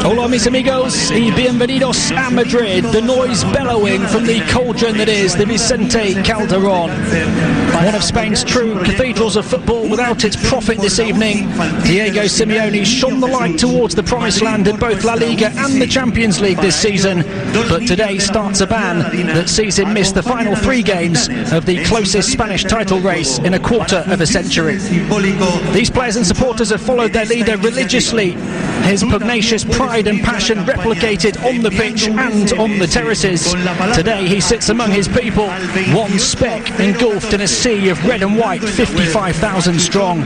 Hola mis amigos y bienvenidos a Madrid. The noise bellowing from the cauldron that is the Vicente Calderón. One of Spain's true cathedrals of football without its prophet this evening. Diego Simeone shone the light towards the promised land in both La Liga and the Champions League this season. But today starts a ban that sees him miss the final 3 games of the closest Spanish title race in a quarter of a century. These players and supporters have followed their leader religiously. His pugnacious pride and passion replicated on the pitch and on the terraces. Today he sits among his people, one speck engulfed in a sea of red and white, 55,000 strong.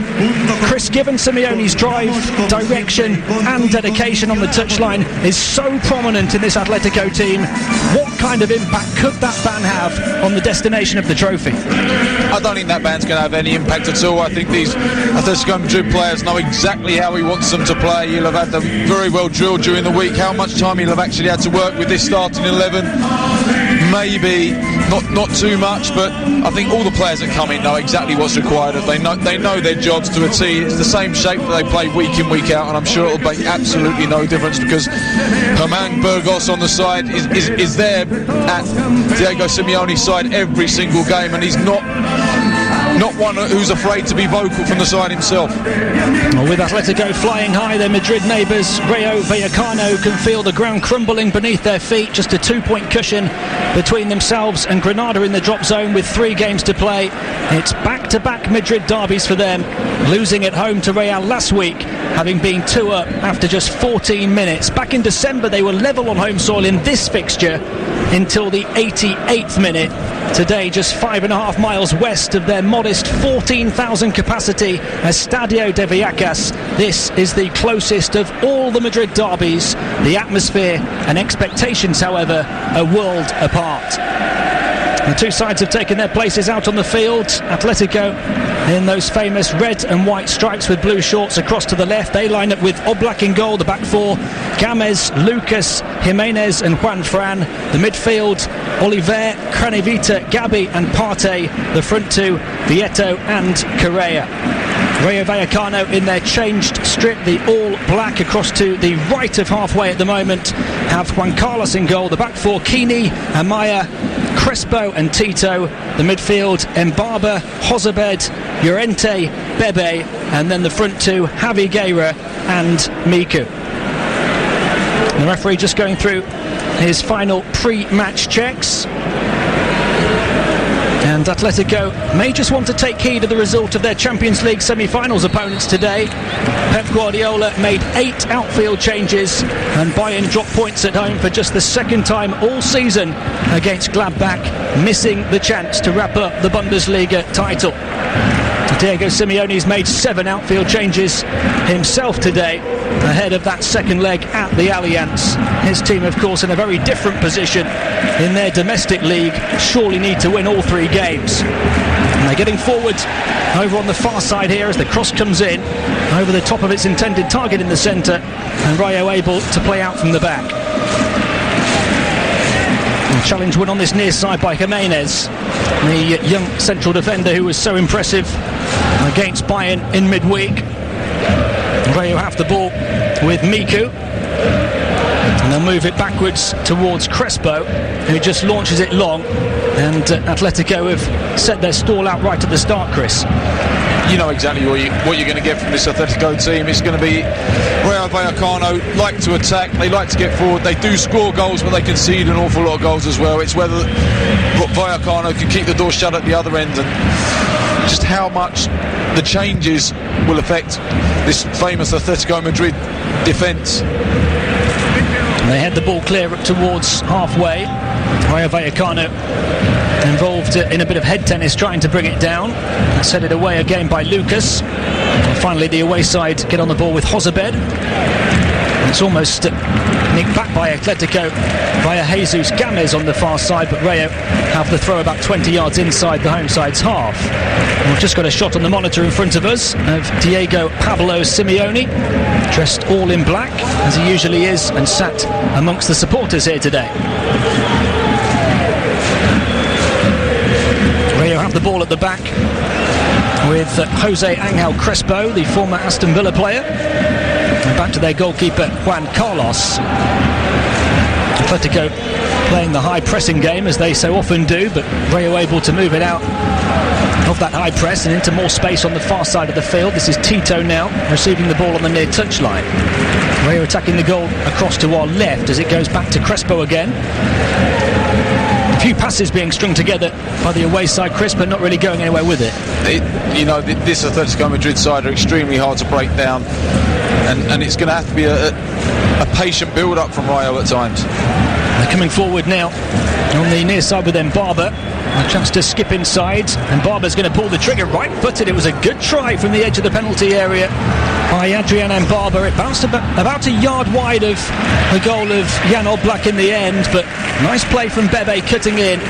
Chris Given Simeone's drive, direction and dedication on the touchline is so prominent in this Athletico team. What kind of impact could that ban have on the destination of the trophy? I don't think that ban's going to have any impact at all. I think these Athletico Madrid players know exactly how he wants them to play. He'll have had them very well drilled during the week. How much time he'll have actually had to work with this starting 11, maybe not too much, but I think all the players that come in know exactly what's required. They know their jobs to a T. It's the same shape that they play week in, week out, and I'm sure it'll make absolutely no difference because Germán Burgos on the side is there at Diego Simeone's side every single game, and he's not one who's afraid to be vocal from the side himself. Well, with Atletico flying high, their Madrid neighbours, Rayo Vallecano, can feel the ground crumbling beneath their feet. Just a 2-point cushion between themselves and Granada in the drop zone with 3 games to play. It's back-to-back Madrid derbies for them, losing at home to Real last week, having been 2-up after just 14 minutes. Back in December they were level on home soil in this fixture until the 88th minute. Today just 5.5 miles west of their modest 14,000 capacity Estadio de Vallecas. This is the closest of all the Madrid derbies. The atmosphere and expectations, however, are world apart. The two sides have taken their places out on the field. Atletico in those famous red and white stripes with blue shorts across to the left. They line up with Oblak in goal, the back 4. Games, Lucas, Jimenez and Juan Fran. The midfield, Oliver, Cranevita, Gabi and Partey. The front 2, Vieto and Correa. Rayo Vallecano in their changed strip, the all black across to the right of halfway at the moment, have Juan Carlos in goal. The back 4, Kini, Amaya, Crespo and Tito. The midfield, Mbaba, Josebed, Llorente, Bebe, and then the front 2, Javi Guerra and Miku. The referee just going through his final pre-match checks. And Atletico may just want to take heed of the result of their Champions League semi-finals opponents today. Pep Guardiola made 8 outfield changes, and Bayern dropped points at home for just the 2nd time all season against Gladbach, missing the chance to wrap up the Bundesliga title. Diego Simeone's made 7 outfield changes himself today ahead of that 2nd leg at the Allianz. His team, of course, in a very different position in their domestic league, surely need to win all 3 games. And they're getting forward over on the far side here as the cross comes in over the top of its intended target in the centre, and Rayo able to play out from the back. Challenge win on this near side by Jimenez, the young central defender who was so impressive against Bayern in midweek. Rayo have the ball with Miku, and they'll move it backwards towards Crespo, who just launches it long, and Atletico have set their stall out right at the start, Chris. You know exactly what you're going to get from this Atletico team. It's going to be Rayo Vallecano like to attack, they like to get forward, they do score goals, but they concede an awful lot of goals as well. It's whether Vallecano can keep the door shut at the other end, and just how much the changes will affect this famous Atletico Madrid defence. They head the ball clear up towards halfway. Rayo Vallecano involved in a bit of head tennis trying to bring it down. That's headed away again by Lucas. And finally the away side get on the ball with Josebed. It's almost nicked back by Atletico via Jesus Games on the far side, but Rayo have the throw about 20 yards inside the home side's half. And we've just got a shot on the monitor in front of us of Diego Pablo Simeone, dressed all in black as he usually is, and sat amongst the supporters here today. Rayo have the ball at the back with Jose Angel Crespo, the former Aston Villa player. And back to their goalkeeper, Juan Carlos. Athletico playing the high pressing game as they so often do, but Rayo able to move it out of that high press and into more space on the far side of the field. This is Tito now receiving the ball on the near touchline. Rayo attacking the goal across to our left as it goes back to Crespo again. A few passes being strung together by the away side, Chris, but not really going anywhere with it. This Atletico Madrid side are extremely hard to break down, and it's going to have to be a patient build-up from Rayo at times. They're coming forward now on the near side with Mbaba. A chance to skip inside, and Barber's going to pull the trigger right-footed. It was a good try from the edge of the penalty area by Adrian Mbaba. It bounced about a yard wide of the goal of Jan Oblak in the end, but nice play from Bebe cutting in,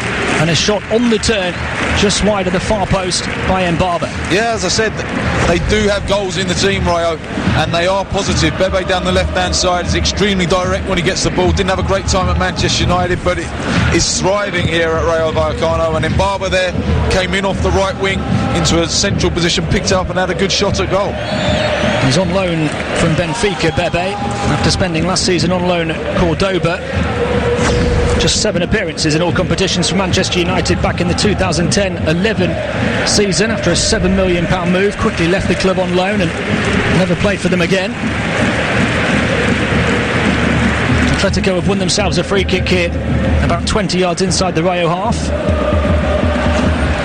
and a shot on the turn just wide of the far post by Mbaba. Yeah, as I said, they do have goals in the team, Rayo, and they are positive. Bebe down the left-hand side is extremely direct when he gets the ball. Didn't have a great time at Manchester United, but it is thriving here at Rayo Vallecano. And Mbaba there came in off the right wing into a central position, picked up and had a good shot at goal. He's on loan from Benfica, Bebe, after spending last season on loan at Cordoba. Just 7 appearances in all competitions for Manchester United back in the 2010-11 season after a £7 million move. Quickly left the club on loan and never played for them again. Athletico have won themselves a free kick here, about 20 yards inside the Rayo half.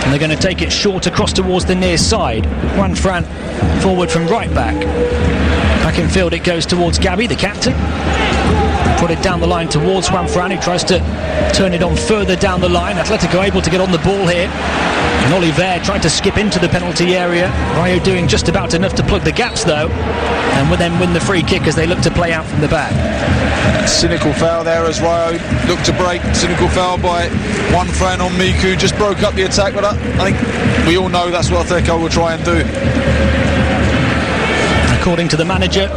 And they're going to take it short across towards the near side. Juan Fran forward from right back. Back in field it goes towards Gabi, the captain. Put it down the line towards Juan Fran, who tries to turn it on further down the line. Atletico able to get on the ball here. And Oliver trying to skip into the penalty area. Rayo doing just about enough to plug the gaps though, and will then win the free kick as they look to play out from the back. Cynical foul there as Rayo look to break. Cynical foul by Juan Fran on Miku. Just broke up the attack, but I think we all know that's what Atletico will try and do. According to the manager,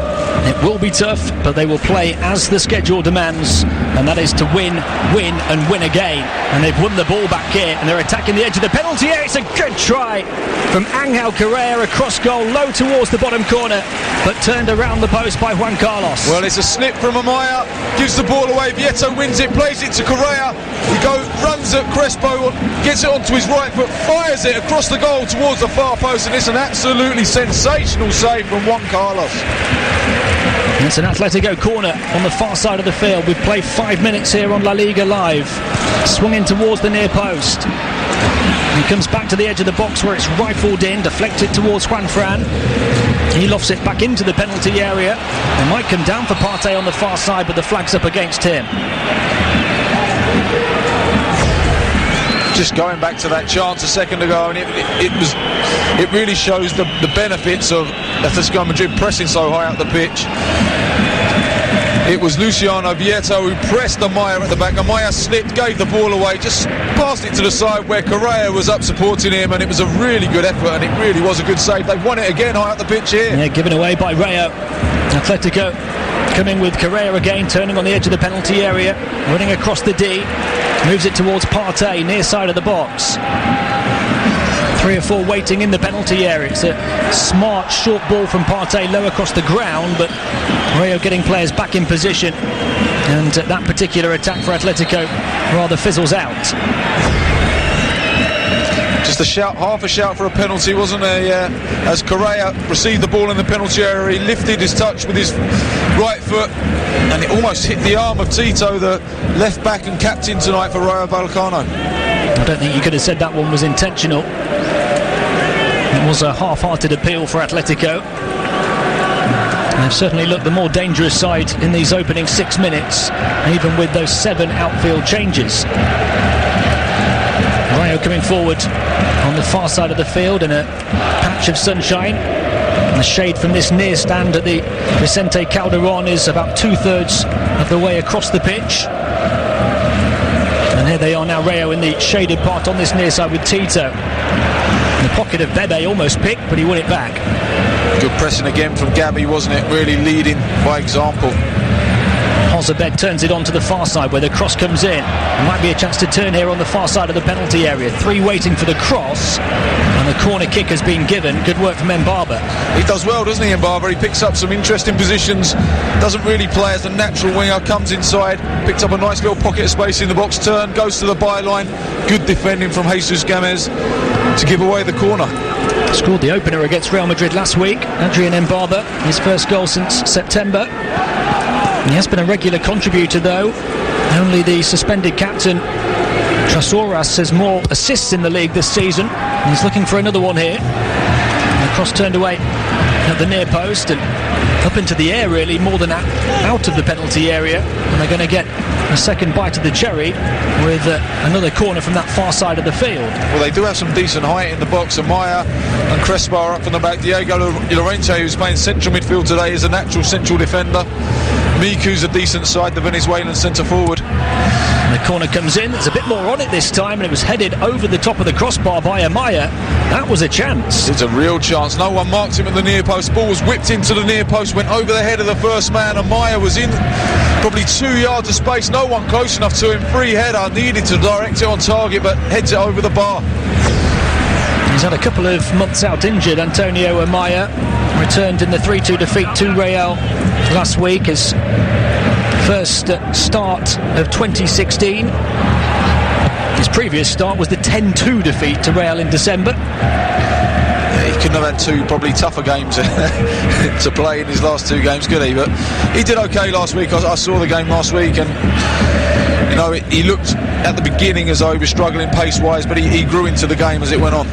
it will be tough, but they will play as the schedule demands, and that is to win, and win again. And they've won the ball back here, and they're attacking the edge of the penalty area. It's a good try from Angel Correa, across goal, low towards the bottom corner, but turned around the post by Juan Carlos. Well, it's a slip from Amaya, gives the ball away, Vieto wins it, plays it to Correa. He runs at Crespo, gets it onto his right foot, fires it across the goal towards the far post, and it's an absolutely sensational save from Juan Carlos. It's an Atletico corner on the far side of the field. We've played 5 minutes here on La Liga Live. Swung in towards the near post. He comes back to the edge of the box where it's rifled in, deflected towards Juan Fran. He lofts it back into the penalty area. It might come down for Partey on the far side, but the flag's up against him. Just going back to that chance a second ago, and it really shows the benefits of Atletico Madrid pressing so high up the pitch. It was Luciano Vieto who pressed Amaya at the back. Amaya slipped, gave the ball away, just passed it to the side where Correa was up supporting him, and it was a really good effort, and it really was a good save. They've won it again high up the pitch here. Yeah, given away by Rayo. Atletico coming with Correa again, turning on the edge of the penalty area, running across the D, moves it towards Partey, near side of the box. 3 or 4 waiting in the penalty area. It's a smart short ball from Partey, low across the ground, but Rayo getting players back in position, and that particular attack for Atletico rather fizzles out. Just a shout, half a shout for a penalty, wasn't there? As Correa received the ball in the penalty area, he lifted his touch with his right foot, and it almost hit the arm of Tito, the left back and captain tonight for Rayo Vallecano. I don't think you could have said that one was intentional. It was a half-hearted appeal for Atletico. They've certainly looked the more dangerous side in these opening 6 minutes, even with those 7 outfield changes. Rayo coming forward on the far side of the field in a patch of sunshine. And the shade from this near stand at the Vicente Calderon is about 2/3 of the way across the pitch. And here they are now, Rayo in the shaded part on this near side with Tito. In the pocket of Bebe, almost picked, but he won it back. Good pressing again from Gabi, wasn't it? Really leading by example. Ozabed turns it on to the far side where the cross comes in. There might be a chance to turn here on the far side of the penalty area. 3 waiting for the cross, and the corner kick has been given. Good work from Mbaba. He does well, doesn't he, Mbaba? He picks up some interesting positions, doesn't really play as a natural winger, comes inside, picked up a nice little pocket of space in the box, turn, goes to the byline. Good defending from Jesus Gamez to give away the corner. Scored the opener against Real Madrid last week. Adrian Mbaba, his first goal since September. He has been a regular contributor though. Only the suspended captain Trasoras has more assists in the league this season. He's looking for another one here. And the cross turned away at the near post and up into the air really, more than out of the penalty area. And they're going to get a second bite of the cherry with another corner from that far side of the field. Well, they do have some decent height in the box. Amaya and Crespo are up from the back. Diego Llorente, who's playing central midfield today, is a natural central defender. Miku's a decent side, the Venezuelan centre forward. And the corner comes in. There's a bit more on it this time, and it was headed over the top of the crossbar by Amaya. That was a chance. It's a real chance. No one marked him at the near post. Ball was whipped into the near post, went over the head of the first man. Amaya was in probably 2 yards of space. No one close enough to him. Free header, needed to direct it on target, but heads it over the bar. He's had a couple of months out injured. Antonio Amaya returned in the 3-2 defeat to Real last week. His first start of 2016. His previous start was the 10-2 defeat to Real in December. Yeah, he couldn't have had 2 probably tougher games to play in his last 2 games, could he? But he did okay last week. I saw the game last week, and you know, he looked at the beginning as though he was struggling pace-wise, but he grew into the game as it went on.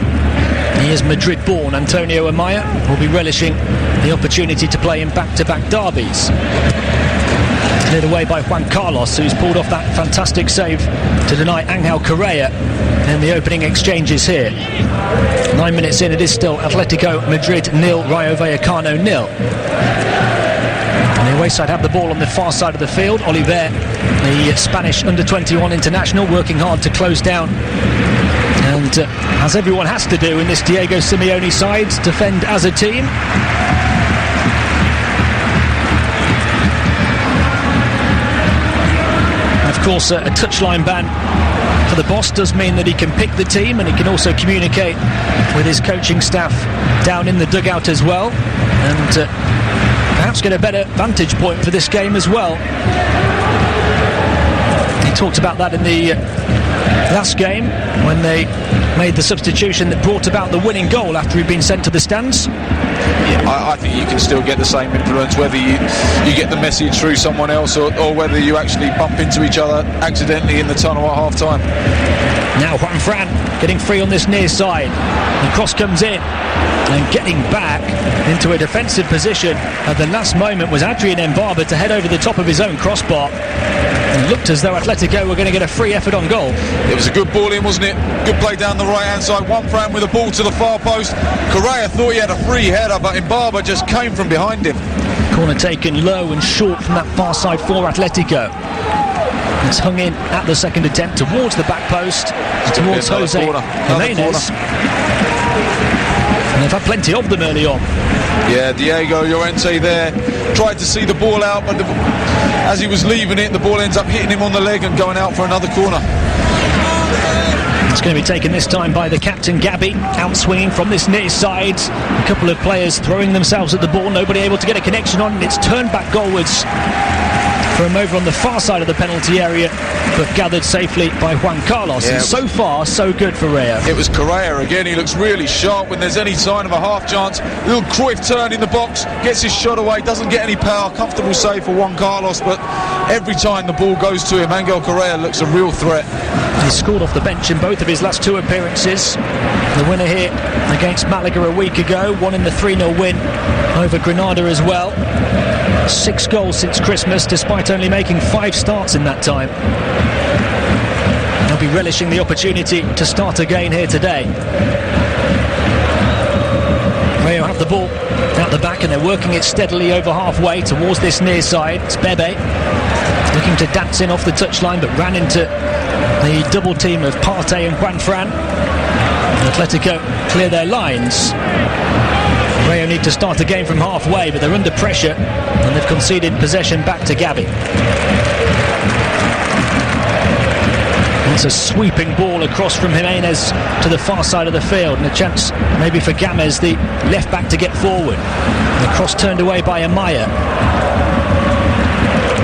He is Madrid-born. Antonio Amaya will be relishing the opportunity to play in back-to-back derbies. Cleared away by Juan Carlos, who's pulled off that fantastic save to deny Angel Correa in the opening exchanges here. 9 minutes in, it is still Atletico Madrid 0, Rayo Vallecano 0. And the away side have the ball on the far side of the field. Oliver, the Spanish under-21 international, working hard to close down. And as everyone has to do in this Diego Simeone side, defend as a team. Of course, a touchline ban for the boss does mean that he can pick the team, and he can also communicate with his coaching staff down in the dugout as well, and perhaps get a better vantage point for this game as well. He talked about that in the last game when they made the substitution that brought about the winning goal after he'd been sent to the stands. Yeah, I think you can still get the same influence whether you get the message through someone else or whether you actually bump into each other accidentally in the tunnel at half time. Now Juan Fran getting free on this near side. The cross comes in, and getting back into a defensive position at the last moment was Adrian Mbaba to head over the top of his own crossbar. It looked as though Atletico were going to get a free effort on goal. It was a good ball in, wasn't it? Good play down the right hand side. Juan Fran with the ball to the far post. Correa thought he had a free header, but Mbaba just came from behind him. Corner taken low and short from that far side for Atletico. It's hung in at the second attempt towards the back post, towards Jose Jimenez. And they've had plenty of them early on. Yeah, Diego Llorente there tried to see the ball out, but as he was leaving it, the ball ends up hitting him on the leg and going out for another corner. It's going to be taken this time by the captain, Gabby, out swinging from this near side. A couple of players throwing themselves at the ball, nobody able to get a connection on, and it's turned back goalwards from over on the far side of the penalty area, but gathered safely by Juan Carlos. Yeah, and so far, so good for Rayo. It was Correa again. He looks really sharp when there's any sign of a half chance. Little Cruyff turn in the box, gets his shot away, doesn't get any power. Comfortable save for Juan Carlos, but every time the ball goes to him, Angel Correa looks a real threat. He scored off the bench in both of his last 2 appearances. The winner here against Malaga a week ago, one in the 3-0 win over Granada as well. 6 goals since Christmas, despite only making 5 starts in that time. They'll be relishing the opportunity to start again here today. Rayo have the ball out the back, and they're working it steadily over halfway towards this near side. It's Bebe looking to dance in off the touchline, but ran into the double team of Partey and Juan Fran. Atletico clear their lines. Rayo need to start the game from halfway, but they're under pressure and they've conceded possession back to Gavi. It's a sweeping ball across from Jimenez to the far side of the field, and a chance maybe for Gamez, the left back, to get forward. The cross turned away by Amaya.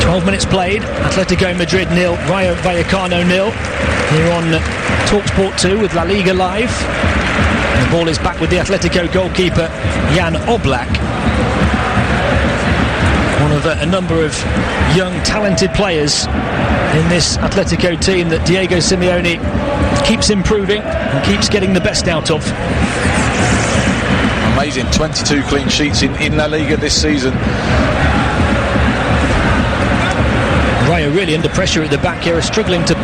12 minutes played. Atletico Madrid 0, Rayo Vallecano 0. Here on TalkSport 2 with La Liga Live. The ball is back with the Atletico goalkeeper Jan Oblak. One of a number of young, talented players in this Atletico team that Diego Simeone keeps improving and keeps getting the best out of. Amazing, 22 clean sheets in La Liga this season. Rayo really under pressure at the back here, are struggling to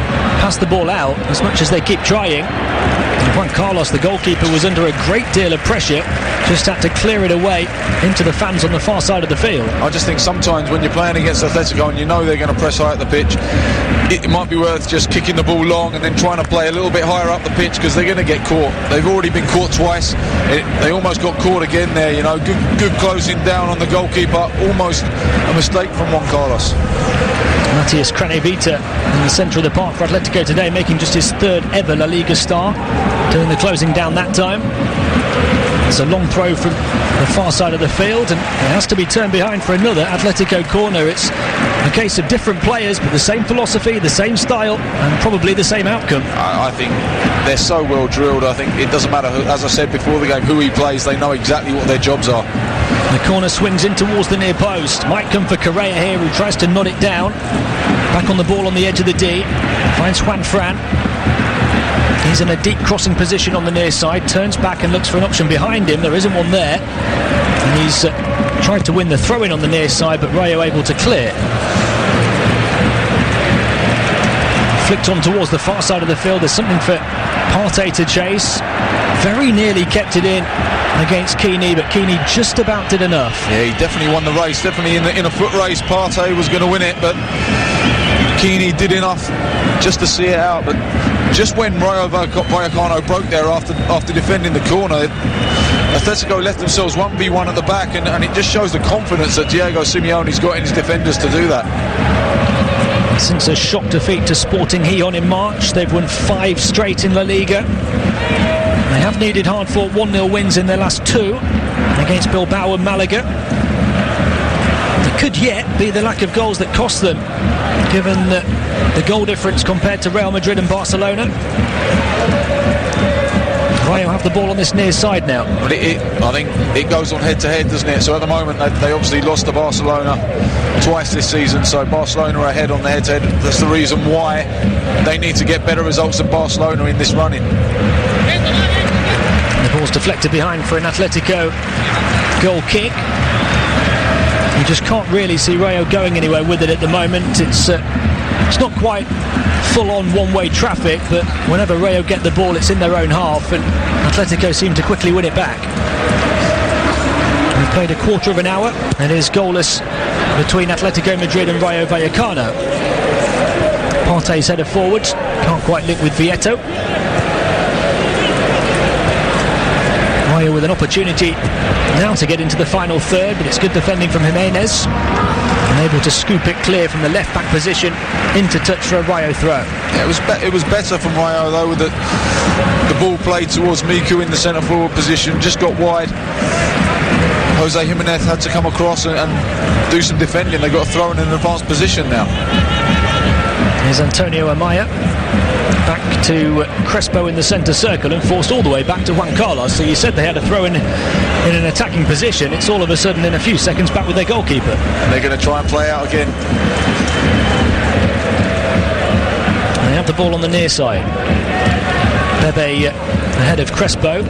pass the ball out as much as they keep trying. And Juan Carlos, the goalkeeper, was under a great deal of pressure, just had to clear it away into the fans on the far side of the field. I just think sometimes when you're playing against Atletico and you know they're going to press high at the pitch, it might be worth just kicking the ball long and then trying to play a little bit higher up the pitch, because they're going to get caught. They've already been caught twice. They almost got caught again there, you know. Good closing down on the goalkeeper. Almost a mistake from Juan Carlos. Matias Cranevita in the centre of the park for Atletico today, making just his third ever La Liga start, doing the closing down that time. It's a long throw from the far side of the field, and it has to be turned behind for another Atletico corner. It's a case of different players, but the same philosophy, the same style, and probably the same outcome. I think they're so well drilled. I think it doesn't matter, as I said before the game, who he plays. They know exactly what their jobs are. The corner swings in towards the near post. Might come for Correa here, who tries to nod it down. Back on the ball on the edge of the D. Finds Juan Fran. He's in a deep crossing position on the near side. Turns back and looks for an option behind him. There isn't one there. And he's tried to win the throw-in on the near side, but Rayo able to clear. Flicked on towards the far side of the field. There's something for Partey to chase. Very nearly kept it in against Kini, but Kini just about did enough. Yeah, he definitely won the race. Definitely in a foot race. Partey was going to win it, but Kini did enough just to see it out. But just when Rayo Vallecano broke there after defending the corner, Atletico left themselves 1v1 at the back, and it just shows the confidence that Diego Simeone's got in his defenders to do that. Since a shock defeat to Sporting Gijon in March, they've won 5 straight in La Liga. They have needed hard-fought 1-0 wins in their last 2 against Bilbao and Malaga. It could yet be the lack of goals that cost them, given the goal difference compared to Real Madrid and Barcelona. Rayo have the ball on this near side now. But I think it goes on head-to-head, doesn't it? So at the moment they obviously lost to Barcelona twice this season, so Barcelona are ahead on the head-to-head. That's the reason why they need to get better results than Barcelona in this running. The ball's deflected behind for an Atletico goal kick. You just can't really see Rayo going anywhere with it at the moment. It's not quite full-on one-way traffic, but whenever Rayo get the ball, it's in their own half, and Atletico seem to quickly win it back. We've played a quarter of an hour, and it is goalless between Atletico Madrid and Rayo Vallecano. Partey's header forward, can't quite link with Vieto. Rayo with an opportunity now to get into the final third, but it's good defending from Jimenez, and able to scoop it clear from the left back position into touch for a Rayo throw. Yeah, it was better from Rayo though, with the ball played towards Miku in the centre forward position, just got wide. Jose Jimenez had to come across and do some defending. They got a throw in an advanced position now. Here's Antonio Amaya back to Crespo in the centre circle and forced all the way back to Juan Carlos. So you said they had a throw in an attacking position. It's all of a sudden in a few seconds back with their goalkeeper. They're going to try and play out again. They have the ball on the near side. Pepe ahead of Crespo,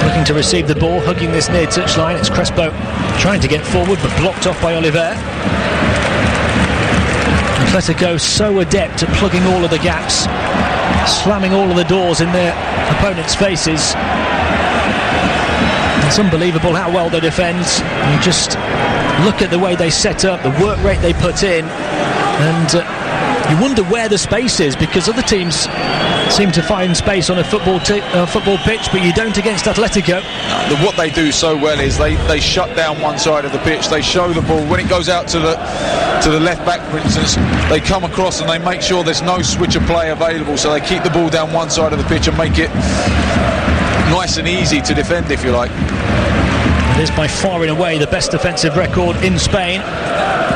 looking to receive the ball, hugging this near touchline. It's Crespo trying to get forward, but blocked off by Oliver. Atletico so adept at plugging all of the gaps, slamming all of the doors in their opponents' faces. It's unbelievable how well they defend. You just look at the way they set up, the work rate they put in, and You wonder where the space is, because other teams seem to find space on a football pitch, but you don't against Atletico. What they do so well is they shut down one side of the pitch. They show the ball when it goes out to the left back, for instance. They come across and they make sure there's no switch of play available, so they keep the ball down one side of the pitch and make it nice and easy to defend, if you like. It is by far and away the best defensive record in Spain.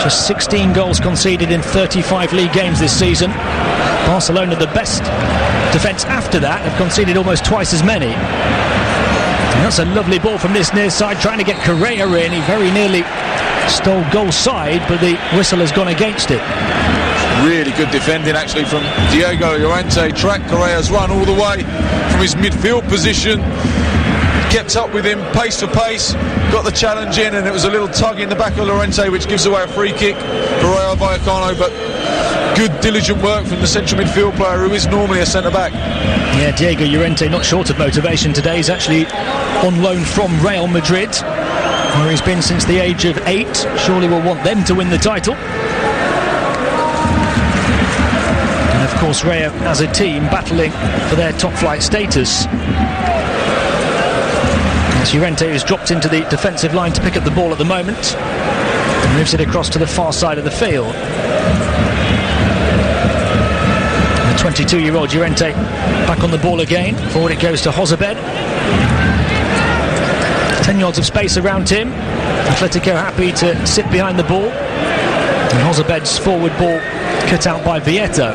Just 16 goals conceded in 35 league games this season. Barcelona, the best defence after that, have conceded almost twice as many. And that's a lovely ball from this near side, trying to get Correa in. He very nearly stole goal side, but the whistle has gone against it. Really good defending actually from Diego Llorente. Tracked Correa's run all the way from his midfield position. Kept up with him, pace for pace, got the challenge in, and it was a little tug in the back of Llorente which gives away a free kick for Rayo Vallecano, but good diligent work from the central midfield player who is normally a centre-back. Yeah, Diego Llorente not short of motivation today. He's actually on loan from Real Madrid, where he's been since the age of 8. Surely will want them to win the title. And of course Rayo as a team battling for their top flight status. Llorente has dropped into the defensive line to pick up the ball at the moment and moves it across to the far side of the field. The 22-year-old Llorente back on the ball again. Forward it goes to Jozabed. 10 yards of space around him. Athletico happy to sit behind the ball. And Jozabed's forward ball cut out by Vieto.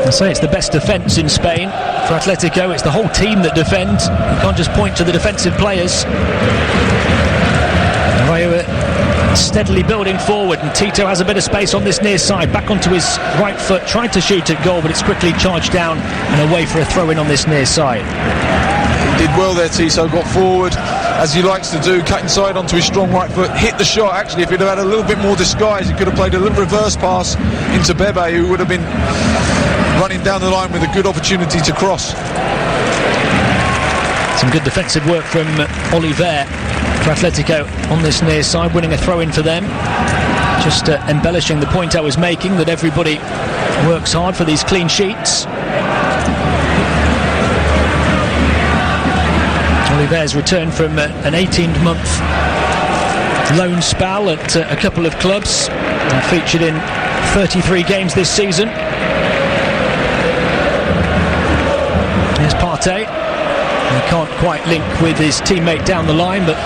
I say it's the best defence in Spain for Atletico. It's the whole team that defend. You can't just point to the defensive players. Rayo steadily building forward, and Tito has a bit of space on this near side. Back onto his right foot, tried to shoot at goal, but it's quickly charged down and away for a throw-in on this near side. He did well there, Tito. Got forward, as he likes to do, cut inside onto his strong right foot, hit the shot. Actually, if he'd have had a little bit more disguise, he could have played a little reverse pass into Bebe, who would have been running down the line with a good opportunity to cross. Some good defensive work from Oliver for Atletico on this near side, winning a throw-in for them. Just embellishing the point I was making, that everybody works hard for these clean sheets. Oliver's returned from an 18-month loan spell at a couple of clubs, featured in 33 games this season. Here's Partey. He can't quite link with his teammate down the line, but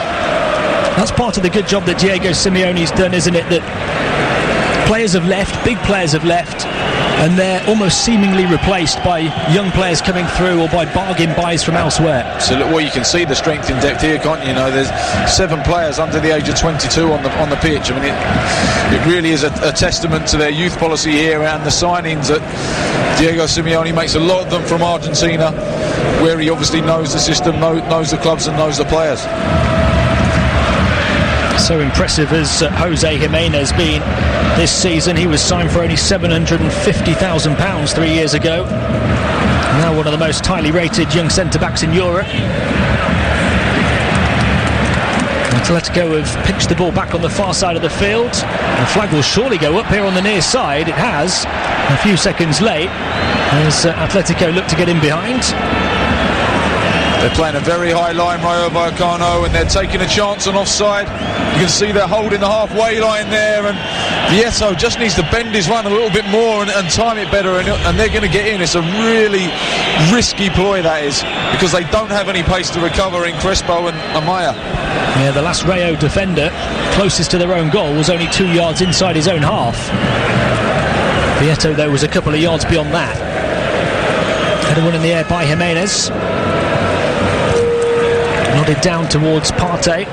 that's part of the good job that Diego Simeone's done, isn't it? That players have left, big players have left, and they're almost seemingly replaced by young players coming through or by bargain buys from elsewhere. So look, well, you can see the strength in depth here, can't you? There's 7 players under the age of 22 on the pitch. I mean, it really is a testament to their youth policy here and the signings that Diego Simeone makes. A lot of them from Argentina, where he obviously knows the system, knows the clubs and knows the players. So impressive as Jose Jimenez been this season. He was signed for only £750,000 3 years ago. Now one of the most highly rated young centre-backs in Europe. Atletico have pitched the ball back on the far side of the field. The flag will surely go up here on the near side. It has, a few seconds late, as Atletico look to get in behind. They're playing a very high line, Rayo Vallecano, and they're taking a chance on offside. You can see they're holding the halfway line there, and Vieto just needs to bend his run a little bit more and time it better, and they're going to get in. It's a really risky ploy, that is, because they don't have any pace to recover in Crespo and Amaya. Yeah, the last Rayo defender closest to their own goal was only 2 yards inside his own half. Vieto, though, was a couple of yards beyond that. Header one in the air by Jimenez. Nodded down towards Partey.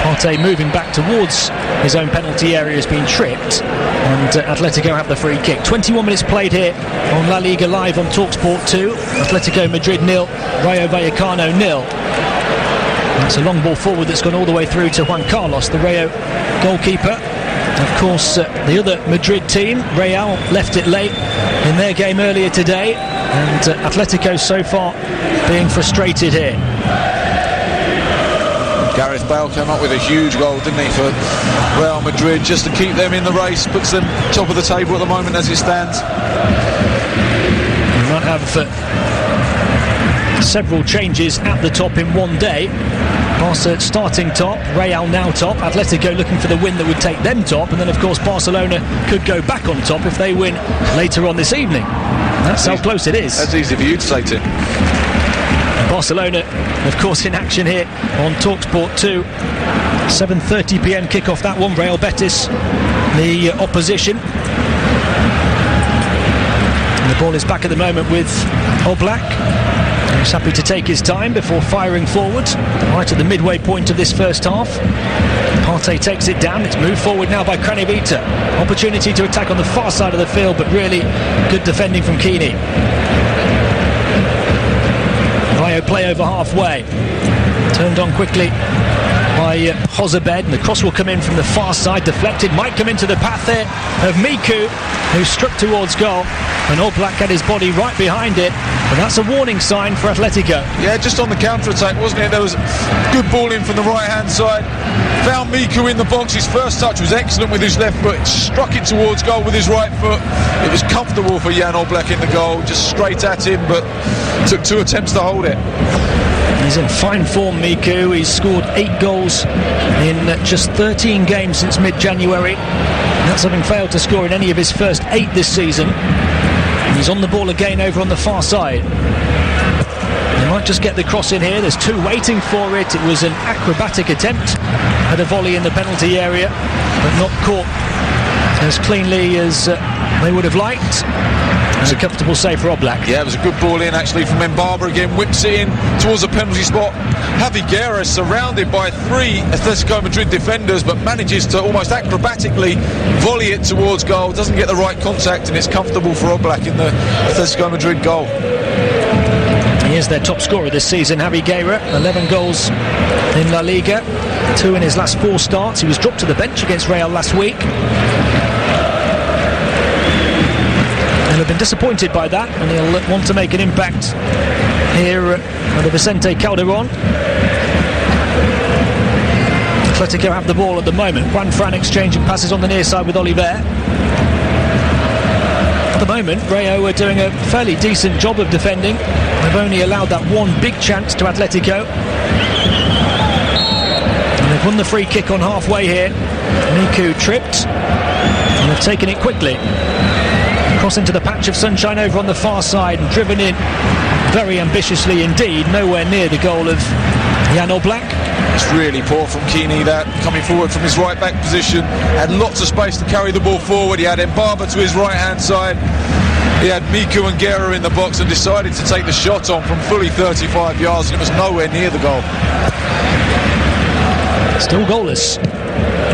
Partey moving back towards his own penalty area has been tripped, and Atletico have the free kick. 21 minutes played here on La Liga Live on TalkSport 2. Atletico Madrid 0, Rayo Vallecano 0. It's a long ball forward that's gone all the way through to Juan Carlos, the Rayo goalkeeper. Of course, the other Madrid team, Real, left it late in their game earlier today, and Atletico so far being frustrated here. Gareth Bale came up with a huge goal, didn't he, for Real Madrid, just to keep them in the race, puts them top of the table at the moment as it stands. You might have several changes at the top in one day. Barca starting top, Real now top, Atletico looking for the win that would take them top, and then of course Barcelona could go back on top if they win later on this evening. That's how close it is. That's easy for you to say, Tim. Barcelona, of course, in action here on TalkSport 2. 7:30 p.m. kickoff, that one. Real Betis, the opposition. And the ball is back at the moment with Oblak. He's happy to take his time before firing forward, right at the midway point of this first half. Partey takes it down. It's moved forward now by Kranjevita. Opportunity to attack on the far side of the field, but really good defending from Kini. Rayo play over halfway. Turned on quickly by Jozabed, and the cross will come in from the far side, deflected, might come into the path there of Miku, who struck towards goal, and Oblak had his body right behind it, but that's a warning sign for Atletico. Yeah, just on the counter-attack, wasn't it? There was good ball in from the right-hand side, found Miku in the box. His first touch was excellent with his left foot, struck it towards goal with his right foot. It was comfortable for Jan Oblak in the goal, just straight at him, but took 2 attempts to hold it. He's in fine form, Miku. He's scored 8 goals in just 13 games since mid-January. That's having failed to score in any of his first 8 this season. And he's on the ball again over on the far side. They might just get the cross in here. There's 2 waiting for it. It was an acrobatic attempt at a volley in the penalty area, but not caught as cleanly as they would have liked. It's a comfortable save for Oblak. Yeah, it was a good ball in actually from Mbaba again, whips it in towards the penalty spot. Javi Guerra surrounded by 3 Atletico Madrid defenders, but manages to almost acrobatically volley it towards goal. Doesn't get the right contact, and it's comfortable for Oblak in the Atletico Madrid goal. He is their top scorer this season, Javi Guerra. 11 goals in La Liga, 2 in his last 4 starts. He was dropped to the bench against Real last week. He'll have been disappointed by that, and he'll want to make an impact here at the Vicente Calderon. Atletico have the ball at the moment. Juan Fran exchanging passes on the near side with Oliver. At the moment, Rayo are doing a fairly decent job of defending. They've only allowed that 1 big chance to Atletico. And they've won the free kick on halfway here. Miku tripped, and they've taken it quickly. Cross into the patch of sunshine over on the far side, and driven in very ambitiously indeed, nowhere near the goal of Jan Oblak. It's really poor from Kini, that coming forward from his right back position, had lots of space to carry the ball forward. He had Mbaba to his right hand side, he had Miku and Guerra in the box, and decided to take the shot on from fully 35 yards, and it was nowhere near the goal. Still goalless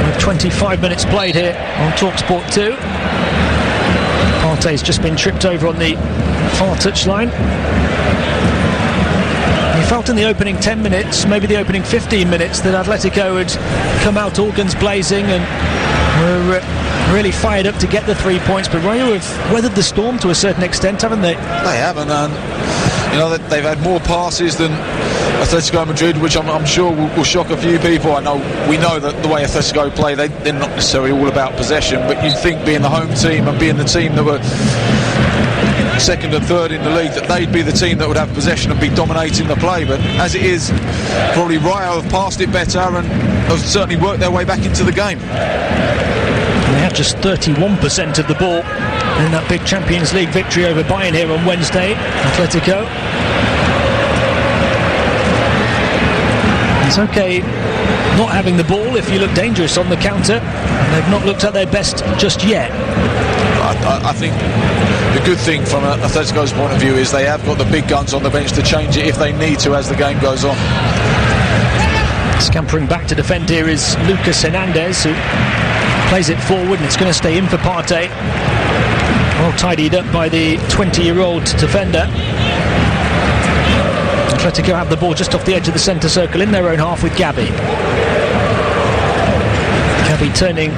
with 25 minutes played here on TalkSport 2. Partey's just been tripped over on the far touchline. He felt in the opening 10 minutes, maybe the opening 15 minutes, that Atletico had come out all guns blazing and were really fired up to get the 3 points, but Rayo have weathered the storm to a certain extent, haven't they? They haven't, and you know, they've had more passes than Atletico Madrid, which I'm sure will shock a few people. We know that the way Atletico play, they're not necessarily all about possession, but you'd think, being the home team and being the team that were second and third in the league, that they'd be the team that would have possession and be dominating the play. But as it is, probably Rayo have passed it better and have certainly worked their way back into the game. They had just 31% of the ball in that big Champions League victory over Bayern here on Wednesday. Atletico. It's okay not having the ball if you look dangerous on the counter, and they've not looked at their best just yet. I think the good thing from Atletico's point of view is they have got the big guns on the bench to change it if they need to as the game goes on. Scampering back to defend here is Lucas Hernandez, who plays it forward, and it's going to stay in for Partey. Well tidied up by the 20-year-old defender. Atletico have the ball just off the edge of the centre circle in their own half with Gabi. Gabi turning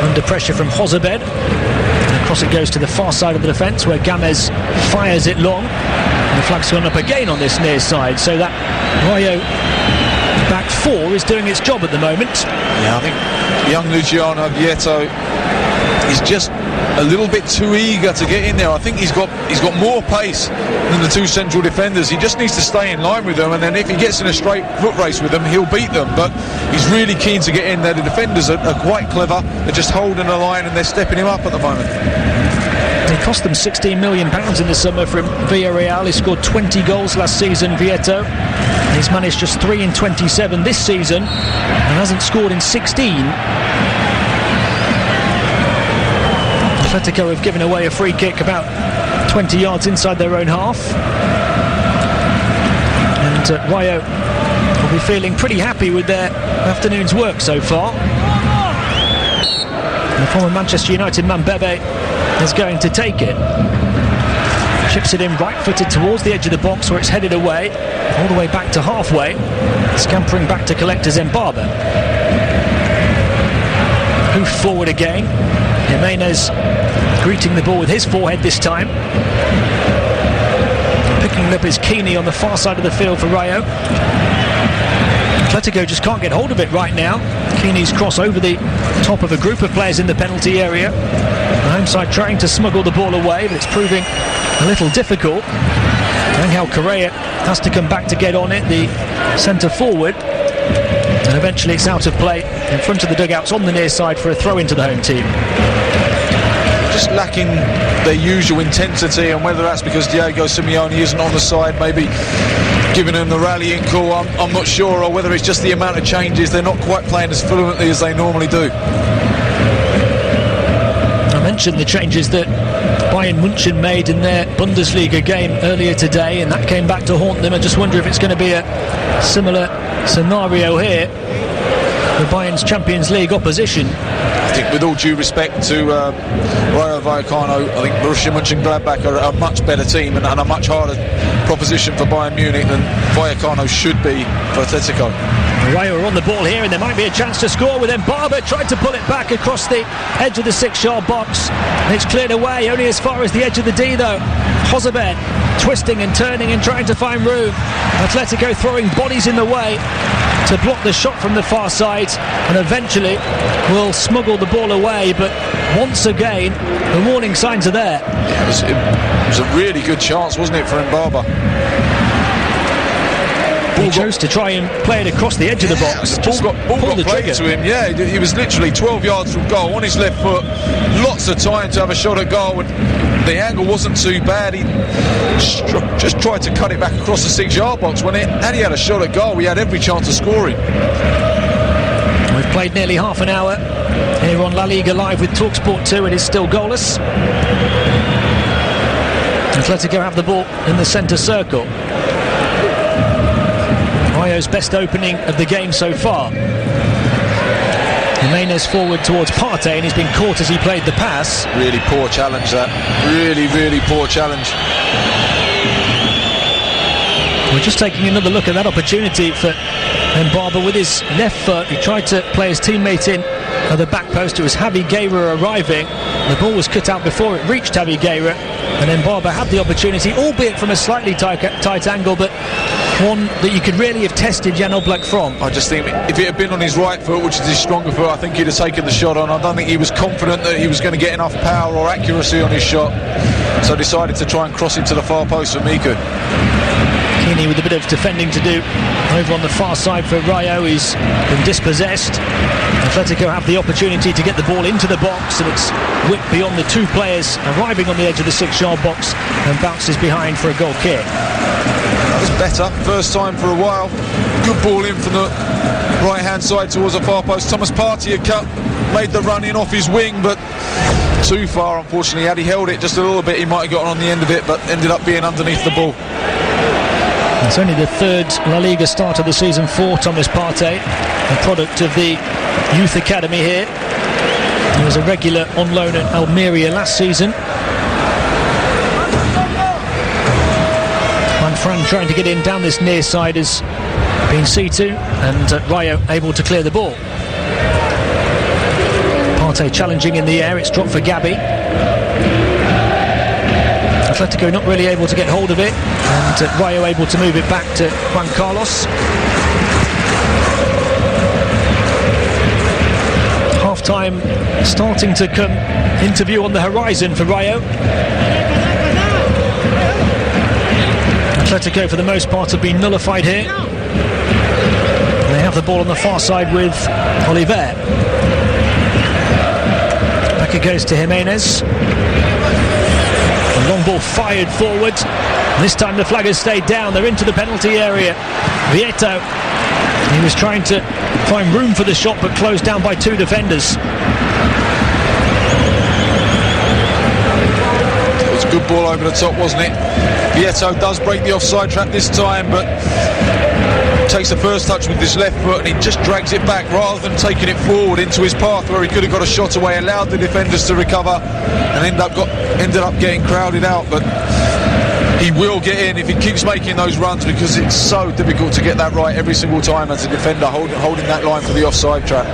under pressure from Jozabed. And across it goes to the far side of the defence, where Gamez fires it long. And the flag's gone up again on this near side, so that Rayo back four is doing its job at the moment. Yeah, I think young Luciano Vieto is just a little bit too eager to get in there. I think he's got more pace than the two central defenders. He just needs to stay in line with them, and then if he gets in a straight foot race with them, he'll beat them. But he's really keen to get in there. The defenders are quite clever. They're just holding the line and they're stepping him up at the moment. It cost them £16 million in the summer from Villarreal. He scored 20 goals last season, Vieto. He's managed just 3 in 27 this season and hasn't scored in 16. Athletico have given away a free kick about 20 yards inside their own half. And Rayo will be feeling pretty happy with their afternoon's work so far. And the former Manchester United man Bebe is going to take it. Chips it in right-footed towards the edge of the box where it's headed away, all the way back to halfway. Scampering back to collect Mbaba. Hoof forward again. Jimenez greeting the ball with his forehead this time. Picking it up is Keeney on the far side of the field for Rayo. Athletico just can't get hold of it right now. Keeney's cross over the top of a group of players in the penalty area. The home side trying to smuggle the ball away, but it's proving a little difficult. Angel Correa has to come back to get on it, the centre forward. And eventually it's out of play in front of the dugouts on the near side for a throw into the home team. Just lacking their usual intensity, and whether that's because Diego Simeone isn't on the side, maybe giving them the rallying call, I'm not sure, or whether it's just the amount of changes. They're not quite playing as fluently as they normally do. I mentioned the changes that Bayern München made in their Bundesliga game earlier today, and that came back to haunt them. I just wonder if it's going to be a similar scenario here for Bayern's Champions League opposition. I think, with all due respect to Rayo Vallecano, I think Borussia Mönchengladbach are a much better team and a much harder proposition for Bayern Munich than Vallecano should be for Atletico. Rayo are on the ball here, and there might be a chance to score with Mbaba. Tried to pull it back across the edge of the 6-yard box, and it's cleared away only as far as the edge of the D though. Josebet twisting and turning and trying to find room. Atletico throwing bodies in the way to block the shot from the far side, and eventually will smuggle the ball away. But once again, the warning signs are there. Yeah, it was a really good chance, wasn't it, for Mbaba? He chose to try and play it across the edge of the box. Ball got played to him. Yeah, he was literally 12 yards from goal on his left foot. Lots of time to have a shot at goal, and the angle wasn't too bad. He just tried to cut it back across the 6-yard box. Had he had a shot at goal, he had every chance of scoring. We've played nearly half an hour here on La Liga Live with TalkSport 2. It is still goalless. Atletico have the ball in the centre circle. Rayo's best opening of the game so far. Jimenez forward towards Partey, and he's been caught as he played the pass. Really poor challenge, that. Really poor challenge. We're just taking another look at that opportunity for Mbaba with his left foot. He tried to play his teammate in at the back post. It was Javi Guerra arriving. The ball was cut out before it reached Javi Guerra, and Mbaba had the opportunity, albeit from a slightly tight angle, but one that you could really have tested Jan Oblak from. I just think if it had been on his right foot, which is his stronger foot, I think he'd have taken the shot on. I don't think he was confident that he was going to get enough power or accuracy on his shot, so decided to try and cross it to the far post for Miku. Keeney with a bit of defending to do over on the far side for Rayo. He's been dispossessed. Atletico have the opportunity to get the ball into the box, and it's whipped beyond the two players arriving on the edge of the 6-yard box and bounces behind for a goal kick. That was better, first time for a while. Good ball in from the right hand side towards the far post. Thomas Partey had made the run in off his wing, but too far, unfortunately. Had he held it just a little bit, he might have gotten on the end of it, but ended up being underneath the ball. It's only the third La Liga start of the season for Thomas Partey, a product of the youth academy here. He was a regular on loan at Almeria last season. Manfran trying to get in down this near side has been C2, and Rayo able to clear the ball. Partey challenging in the air, it's dropped for Gabi. Atletico not really able to get hold of it, and Rayo able to move it back to Juan Carlos. time starting to come into view on the horizon for Rayo. Athletico, for the most part, have been nullified here. They have the ball on the far side with Oliver. Back it goes to Jimenez. A long ball fired forward. This time the flag has stayed down. They're into the penalty area. Vieto, he was trying to find room for the shot, but closed down by two defenders. It was a good ball over the top, wasn't it? Vieto does break the offside trap this time, but takes the first touch with his left foot and he just drags it back rather than taking it forward into his path where he could have got a shot away, allowed the defenders to recover and ended up getting crowded out. But he will get in if he keeps making those runs, because it's so difficult to get that right every single time as a defender holding that line for the offside trap.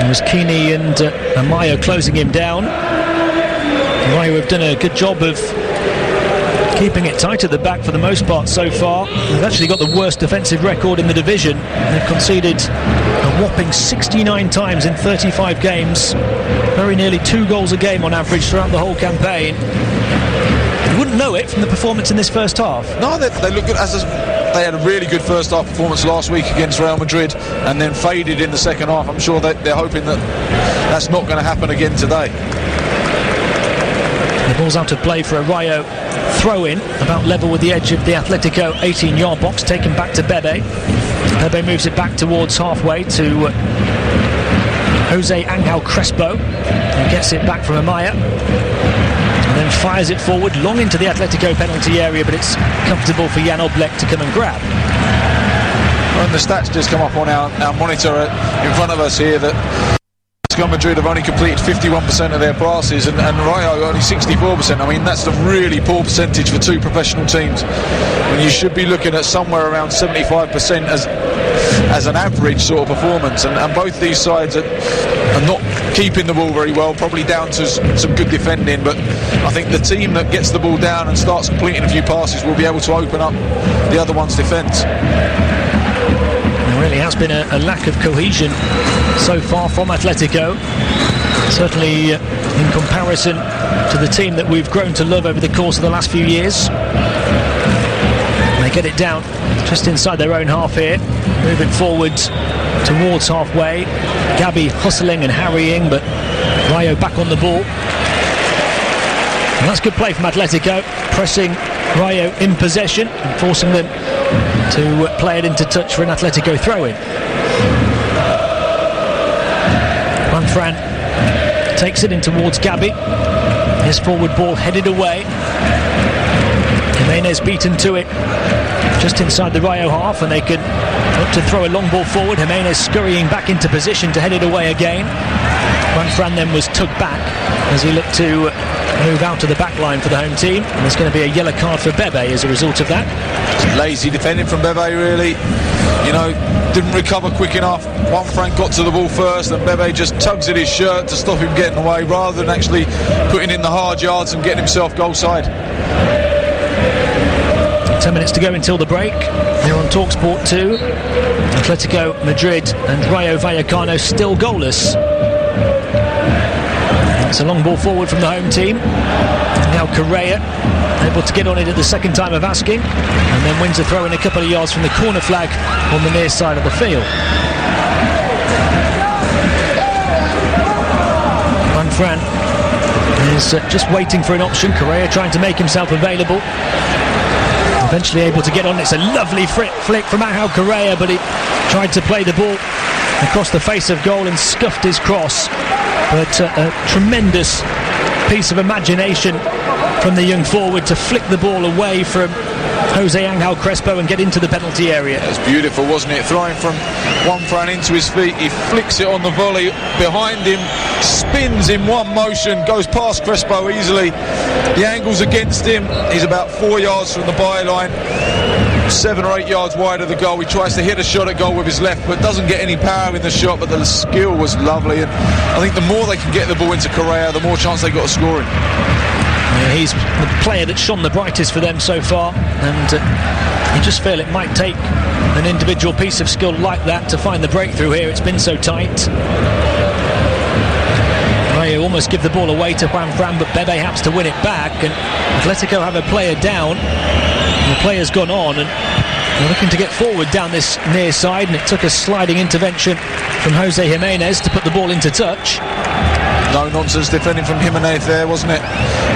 It was Keeney and Amaya closing him down. Rayo have done a good job of keeping it tight at the back for the most part so far. They've actually got the worst defensive record in the division. They've conceded a whopping 69 times in 35 games, very nearly 2 goals a game on average throughout the whole campaign. You wouldn't know it from the performance in this first half. No, they look good. They had a really good first half performance last week against Real Madrid and then faded in the second half. I'm sure that they're hoping that that's not going to happen again today. The ball's out of play for a Rayo throw-in, about level with the edge of the Athletico 18-yard box, taken back to Bebe. Bebe moves it back towards halfway to Jose Angel Crespo, who gets it back from Amaya and then fires it forward long into the Athletico penalty area, but it's comfortable for Jan Oblak to come and grab. Well, and the stats just come up on our monitor in front of us here that Madrid have only completed 51% of their passes and Rayo only 64%. I mean, that's a really poor percentage for two professional teams, when you should be looking at somewhere around 75% as an average sort of performance, and both these sides are not keeping the ball very well, probably down to some good defending. But I think the team that gets the ball down and starts completing a few passes will be able to open up the other one's defence. There really has been a lack of cohesion so far from Athletico, certainly in comparison to the team that we've grown to love over the course of the last few years. They get it down just inside their own half here, move it forward towards halfway. Gabi hustling and harrying, but Rayo back on the ball. And that's good play from Athletico, pressing Rayo in possession and forcing them to play it into touch for an Athletico throw-in. Juanfran takes it in towards Gabi. His forward ball headed away. Jimenez beaten to it just inside the Rayo half, and they can look to throw a long ball forward. Jimenez scurrying back into position to head it away again. Juanfran then was tugged back as he looked to move out of the back line for the home team, and there's going to be a yellow card for Bebe as a result of that. Lazy defending from Bebe, really. Didn't recover quick enough. Juanfran got to the ball first and Bebe just tugs at his shirt to stop him getting away, rather than actually putting in the hard yards and getting himself goal side. 10 minutes to go until the break. Here on TalkSport 2, Athletico Madrid and Rayo Vallecano still goalless. It's a long ball forward from the home team. Now Correa able to get on it at the second time of asking, and then wins a throw in a couple of yards from the corner flag on the near side of the field. Juanfran is just waiting for an option. Correa trying to make himself available. Eventually able to get on. It's a lovely flick from Angel Correa, but he tried to play the ball across the face of goal and scuffed his cross. But a tremendous piece of imagination from the young forward to flick the ball away from Jose Angel Crespo and get into the penalty area. It was beautiful, wasn't it? Throwing from Juanfran into his feet, he flicks it on the volley behind him, spins in one motion, goes past Crespo easily. The angle's against him. He's about 4 yards from the byline, 7 or 8 yards wide of the goal. He tries to hit a shot at goal with his left, but doesn't get any power in the shot, but the skill was lovely. And I think the more they can get the ball into Correa, the more chance they got of scoring. Yeah, he's the player that's shone the brightest for them so far, and you just feel it might take an individual piece of skill like that to find the breakthrough here. It's been so tight. almost give the ball away to Juan Fran, but Bebe happens to win it back, and Athletico have a player down. The player's gone on, and they're looking to get forward down this near side, and it took a sliding intervention from Jose Jimenez to put the ball into touch. No nonsense defending from Jimenez there, wasn't it?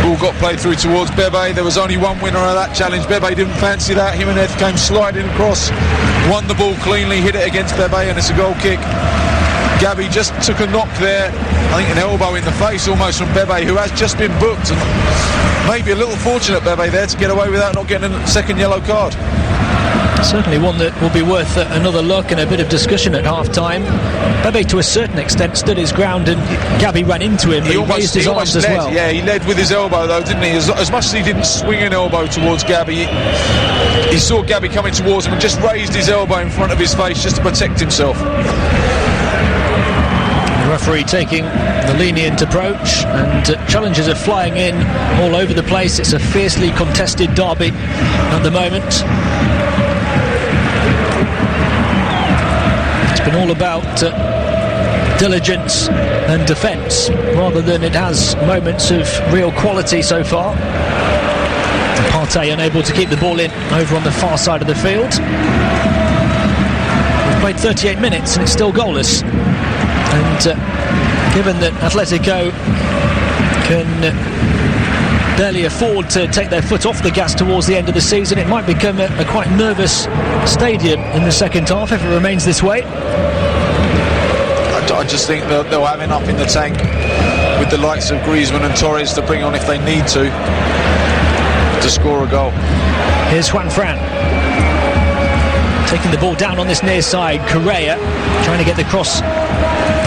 Ball got played through towards Bebe. There was only one winner of that challenge. Bebe didn't fancy that. Jimenez came sliding across, won the ball cleanly, hit it against Bebe, and it's a goal kick. Gabi just took a knock there, I think an elbow in the face almost from Bebe, who has just been booked, and maybe a little fortunate Bebe there to get away without not getting a second yellow card. Certainly one that will be worth another look and a bit of discussion at half-time. Bebe, to a certain extent, stood his ground, and Gabi ran into him. He raised his arms as well. Yeah, he led with his elbow, though, didn't he? As much as he didn't swing an elbow towards Gabi, he saw Gabi coming towards him and just raised his elbow in front of his face just to protect himself. The referee taking the lenient approach, and challenges are flying in all over the place. It's a fiercely contested derby at the moment. Been all about diligence and defence rather than it has moments of real quality so far. Partey unable to keep the ball in over on the far side of the field. We've played 38 minutes and it's still goalless, and given that Atletico can barely afford to take their foot off the gas towards the end of the season, it might become a quite nervous stadium in the second half if it remains this way. I just think they'll have enough in the tank with the likes of Griezmann and Torres to bring on if they need to score a goal. Here's Juan Fran taking the ball down on this near side. Correa trying to get the cross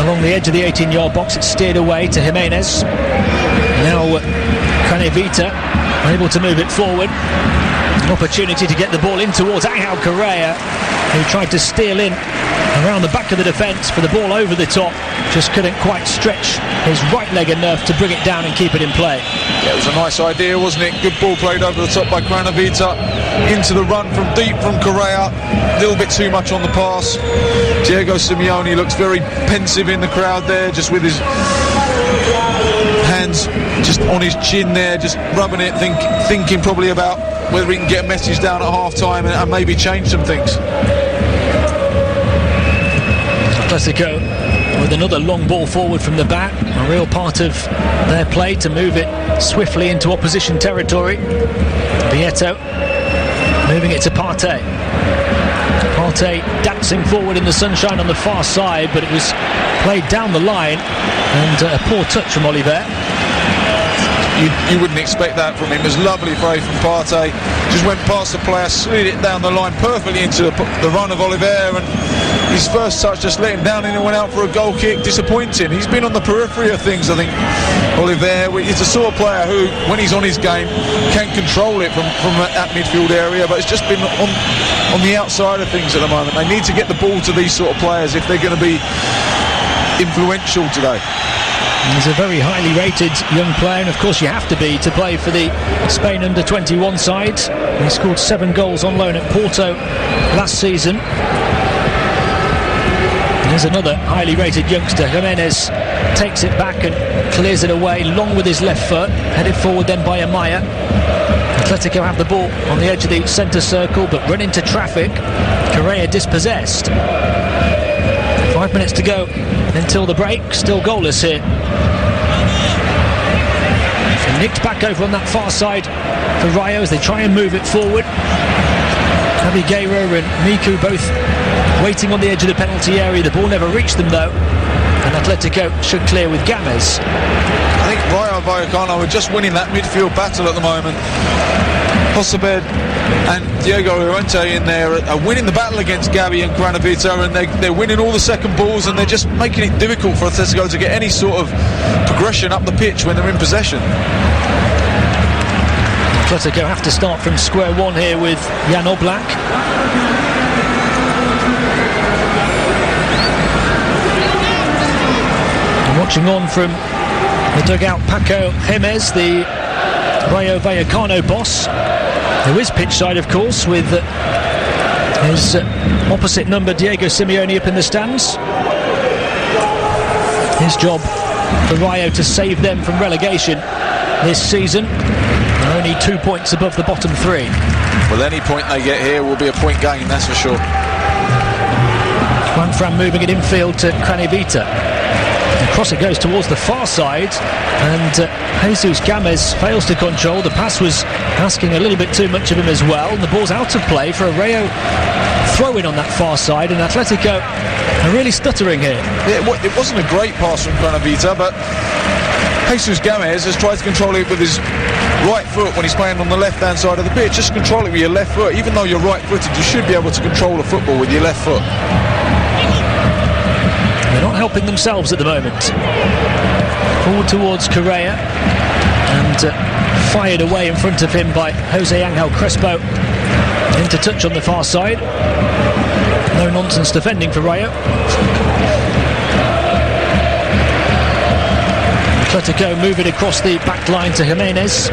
along the edge of the 18-yard box. It's steered away to Jimenez. Now Canevita able to move it forward. An opportunity to get the ball in towards Angel Correa, who tried to steal in around the back of the defence for the ball over the top. Just couldn't quite stretch his right leg enough to bring it down and keep it in play. Yeah, it was a nice idea, wasn't it? Good ball played over the top by Canevita. Into the run from deep from Correa. A little bit too much on the pass. Diego Simeone looks very pensive in the crowd there, just with his hands just on his chin there, just rubbing it, thinking probably about whether he can get a message down at half-time and maybe change some things. Athletico with another long ball forward from the back, a real part of their play to move it swiftly into opposition territory. Vieto moving it to Partey. Partey dancing forward in the sunshine on the far side, but it was played down the line, and a poor touch from Oliver. You wouldn't expect that from him. It was lovely play from Partey. Just went past the player, slid it down the line perfectly into the run of Oliver, and his first touch just let him down and he went out for a goal kick. Disappointing. He's been on the periphery of things, I think. Oliver, he's the sort of player who, when he's on his game, can control it from that midfield area, but it's just been on the outside of things at the moment. They need to get the ball to these sort of players if they're going to be influential today. He's a very highly rated young player, and of course you have to be to play for the Spain under-21 side. He scored 7 goals on loan at Porto last season. There's another highly rated youngster. Jimenez takes it back and clears it away, long with his left foot, headed forward then by Amaya. Atletico have the ball on the edge of the centre circle, but run into traffic. Correa dispossessed. 5 minutes to go until the break, still goalless here. So nicked back over on that far side for Rayo as they try and move it forward. Cabigueira and Miku both waiting on the edge of the penalty area. The ball never reached them though, and Atletico should clear with Games. I think Rayo Vallecano are just winning that midfield battle at the moment. Josebed and Diego Llorente in there are winning the battle against Gabi and Canevita, and they're winning all the second balls, and they're just making it difficult for Atletico to get any sort of progression up the pitch when they're in possession. Atletico have to start from square one here with Jan Oblak. And watching on from the dugout, Paco Jimenez, the Rayo Vallecano boss, who is pitch side of course, with his opposite number Diego Simeone up in the stands. His job for Rayo to save them from relegation this season. They're only 2 points above the bottom three. Well, any point they get here will be a point gain, that's for sure. Juan Fran moving it infield to Cranevita. Across it goes towards the far side, and Jesus Gamez fails to control. The pass was asking a little bit too much of him as well, and the ball's out of play for a Rayo throw-in on that far side, and Atletico are really stuttering here. Yeah, it wasn't a great pass from Cranevita, but Jesus Gamez has tried to control it with his right foot when he's playing on the left-hand side of the pitch. Just control it with your left foot. Even though you're right-footed, you should be able to control the football with your left foot. They're not helping themselves at the moment. Forward towards Correa, and fired away in front of him by Jose Angel Crespo. Into touch on the far side. No nonsense defending for Rayo. Atletico move it across the back line to Jimenez.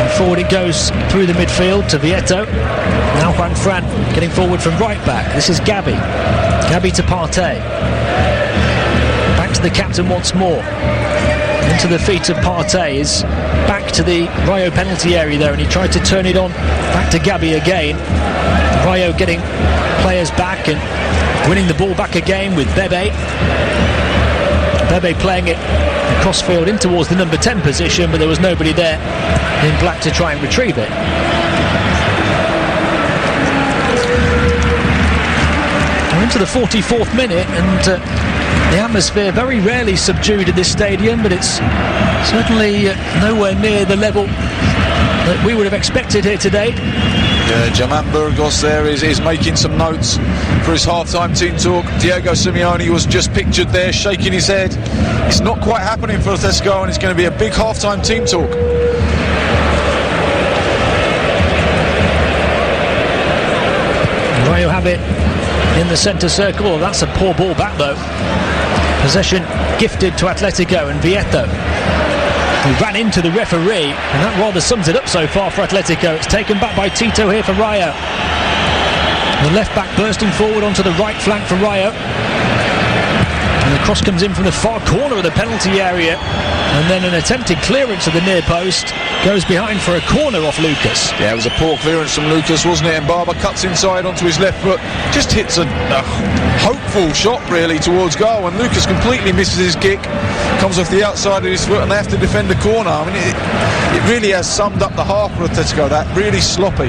And forward it goes through the midfield to Vieto. Now Juan Fran getting forward from right back. This is Gabi. Gabi to Partey. Back to the captain once more. Into the feet of Partey, is back to the Rayo penalty area there, and he tried to turn it on back to Gabi again. Rayo getting players back and winning the ball back again with Bebe. Bebe playing it across field in towards the number 10 position, but there was nobody there in black to try and retrieve it. We're into the 44th minute, and the atmosphere very rarely subdued in this stadium, but it's certainly nowhere near the level that we would have expected here today. Yeah, German Burgos there is making some notes for his half-time team talk. Diego Simeone was just pictured there shaking his head. It's not quite happening for Atletico, and it's going to be a big half-time team talk. Rayo have it in the centre circle. Oh, that's a poor ball back though. Possession gifted to Atletico, and Vieto, who ran into the referee, and that rather sums it up so far for Atletico. It's taken back by Tito here for Rayo. The left back bursting forward onto the right flank for Rayo, and the cross comes in from the far corner of the penalty area, and then an attempted clearance of the near post goes behind for a corner off Lucas. Yeah, it was a poor clearance from Lucas, wasn't it? And Barber cuts inside onto his left foot, just hits a hopeful shot really towards goal, and Lucas completely misses his kick, comes off the outside of his foot, and they have to defend the corner. I mean, it really has summed up the half for Atletico, that really sloppy.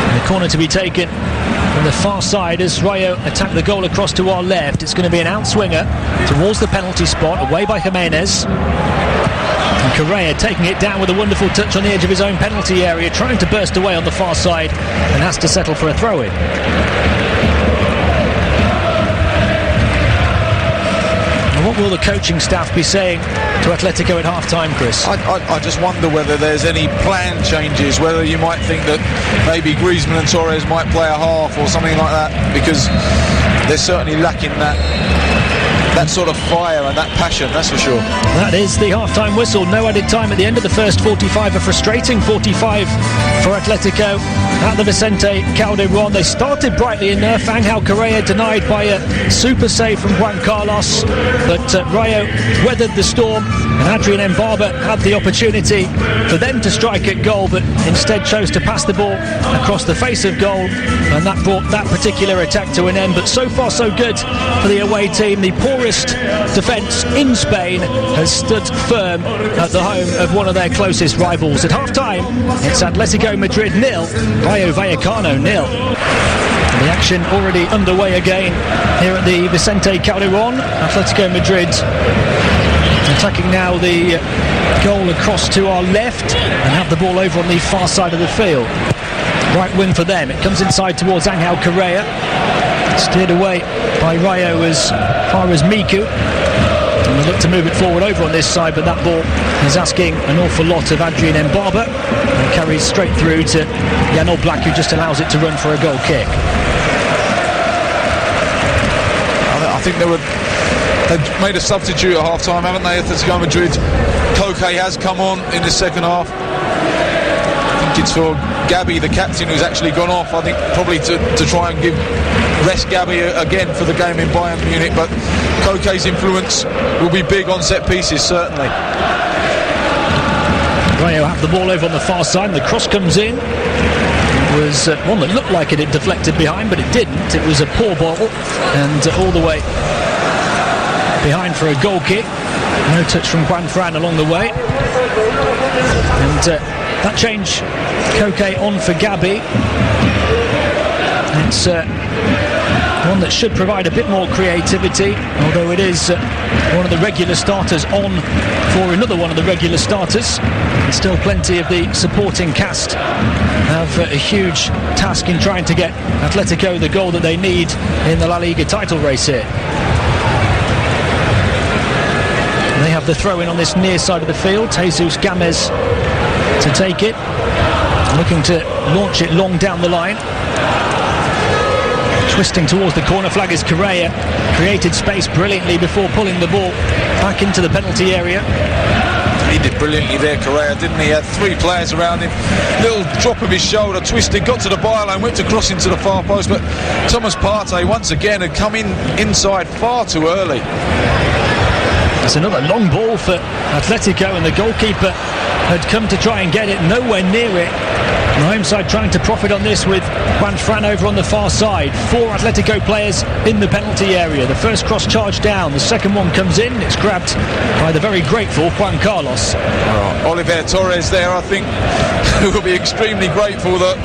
And the corner to be taken from the far side as Rayo attack the goal across to our left. It's going to be an outswinger towards the penalty spot, away by Jimenez. And Correa taking it down with a wonderful touch on the edge of his own penalty area, trying to burst away on the far side, and has to settle for a throw-in. And what will the coaching staff be saying to Atletico at half-time, Chris? I just wonder whether there's any plan changes, whether you might think that maybe Griezmann and Torres might play a half or something like that, because they're certainly lacking that sort of fire and that passion, that's for sure. That is the half-time whistle. No added time at the end of the first 45. A frustrating 45 for Atletico at the Vicente Calderon. They started brightly enough. Angel Correa denied by a super save from Juan Carlos, but Rayo weathered the storm, and Adrien Mbarba had the opportunity for them to strike at goal, but instead chose to pass the ball across the face of goal, and that brought that particular attack to an end. But so far so good for the away team. The poorest defence in Spain has stood firm at the home of one of their closest rivals. At half-time, it's Atletico Madrid 0, Rayo Vallecano 0. The action already underway again here at the Vicente Calderon. Atletico Madrid attacking now the goal across to our left, and have the ball over on the far side of the field. Right wing for them. It comes inside towards Angel Correa. Steered away by Rayo as far as Miku. And they look to move it forward over on this side, but that ball is asking an awful lot of Adrien Mbarba, and carries straight through to Jan Oblak, who just allows it to run for a goal kick. I think they've made a substitute at half-time, haven't they, Atletico Madrid? Koke has come on in the second half. I think it's for Gabi, the captain, who's actually gone off. I think probably to try and give rest Gabby again for the game in Bayern Munich, but Koke's influence will be big on set pieces, certainly. Rayo have the ball over on the far side, and the cross comes in. It was one that looked like it had deflected behind, but it didn't. It was a poor ball, and all the way behind for a goal kick. No touch from Juan Fran along the way. And that change, Koke on for Gabi. It's one that should provide a bit more creativity, although it is one of the regular starters on for another one of the regular starters. And still plenty of the supporting cast have a huge task in trying to get Athletico the goal that they need in the La Liga title race here. They have the throw in on this near side of the field. Jesus Gamez to take it, looking to launch it long down the line. Twisting towards the corner flag is Correa. Created space brilliantly before pulling the ball back into the penalty area. He did brilliantly there, Correa, didn't he? He had three players around him. Little drop of his shoulder, twisted, got to the byline, went to cross into the far post, but Thomas Partey once again had come inside far too early. It's another long ball for Atletico, and the goalkeeper had come to try and get it, nowhere near it. The home side trying to profit on this with Juan Fran over on the far side. 4 Atletico players in the penalty area. The first cross charged down, the second one comes in, it's grabbed by the very grateful Juan Carlos. Oliver Torres there, I think, will be extremely grateful that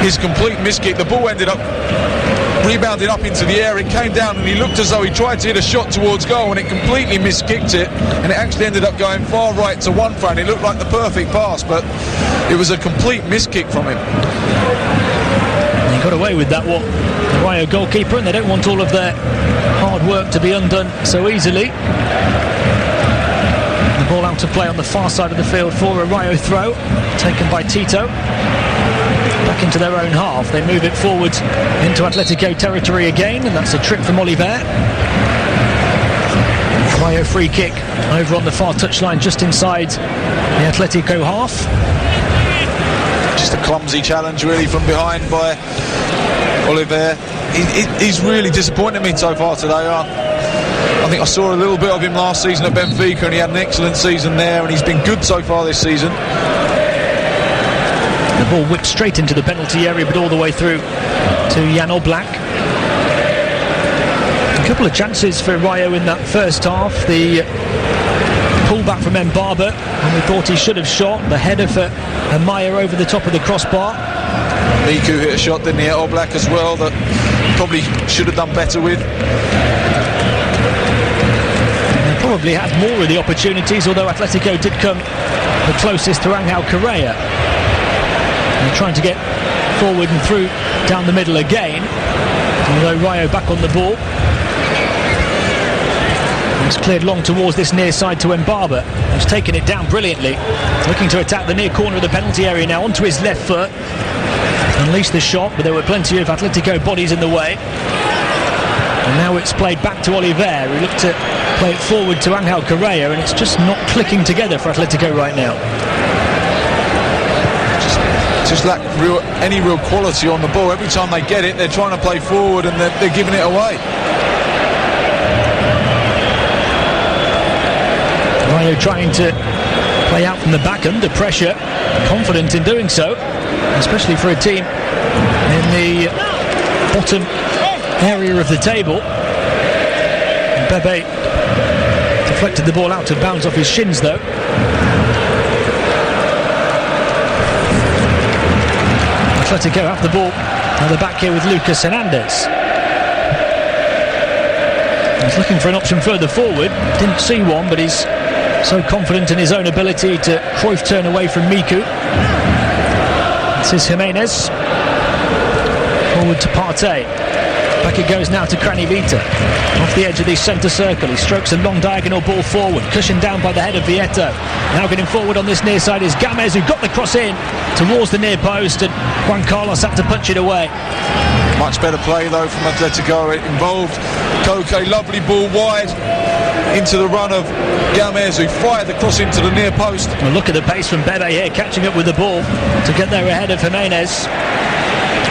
his complete miskick, the ball ended up rebounded up into the air, it came down, and he looked as though he tried to hit a shot towards goal, and it completely miskicked it, and it actually ended up going far right to Juan Fran. It looked like the perfect pass, but it was a complete miskick from him. He got away with that one, the Rayo goalkeeper, and they don't want all of their hard work to be undone so easily. The ball out of play on the far side of the field for a Rayo throw, taken by Tito. Back into their own half. They move it forward into Atletico territory again, and that's a trip from Oliver. Rayo free kick over on the far touchline just inside the Atletico half. Just a clumsy challenge really from behind by Oliver. He's really disappointed me so far today. I think I saw a little bit of him last season at Benfica, and he had an excellent season there, and he's been good so far this season. The ball whipped straight into the penalty area, but all the way through to Jan Oblak. A couple of chances for Rayo in that first half. The pullback from Mbaba, and we thought he should have shot. The header for Amaya over the top of the crossbar. Miku hit a shot, didn't he, at Oblak as well, that probably should have done better with. They probably had more of the opportunities, although Atletico did come the closest to Angel Correa. They're trying to get forward and through down the middle again, although Rayo back on the ball. It's cleared long towards this near side to Mbaba, who's taken it down brilliantly, looking to attack the near corner of the penalty area now, onto his left foot, unleashed the shot, but there were plenty of Atletico bodies in the way. And now it's played back to Oliver, who looked to play it forward to Angel Correa, and it's just not clicking together for Atletico right now. Just lack any real quality on the ball. Every time they get it, they're trying to play forward, and they're giving it away. Rayo trying to play out from the back under pressure, confident in doing so, especially for a team in the bottom area of the table. Bebe deflected the ball out of bounds off his shins though. Atletico have the ball at the back here with Lucas Hernandez. He's looking for an option further forward, didn't see one, but he's so confident in his own ability to Cruyff turn away from Miku. This is Jimenez, forward to Partey. Back it goes now to Cranivita, off the edge of the centre circle. He strokes a long diagonal ball forward, cushioned down by the head of Vieto. Now getting forward on this near side is Gamez, who got the cross in towards the near post, and Juan Carlos had to punch it away. Much better play though from Atletico. It involved Koke, lovely ball wide into the run of Gamez, who fired the cross into the near post. Well, look at the pace from Bebe here, catching up with the ball to get there ahead of Jimenez.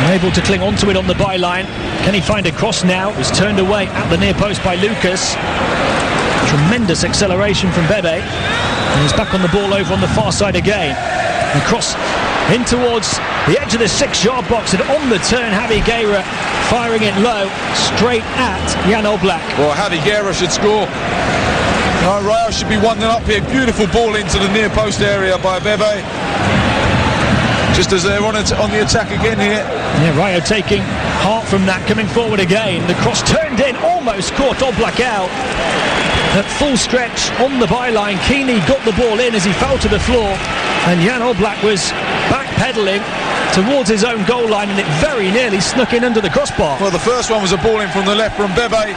Able to cling onto it on the byline. Can he find a cross now? It was turned away at the near post by Lucas. Tremendous acceleration from Bebe. And he's back on the ball over on the far side again. The cross in towards the edge of the 6-yard box, and on the turn Javi Guerra firing it low straight at Jan Oblak. Well, Javi Guerra should score. Rayo should be 1-0 up here. Beautiful ball into the near post area by Bebe. Just as they're on the attack again here. Yeah, Rayo taking heart from that, coming forward again. The cross turned in, almost caught Oblak out. At full stretch on the byline, Keeney got the ball in as he fell to the floor, and Jan Oblak was backpedaling towards his own goal line, and it very nearly snuck in under the crossbar. Well, the first one was a ball in from the left from Bebe.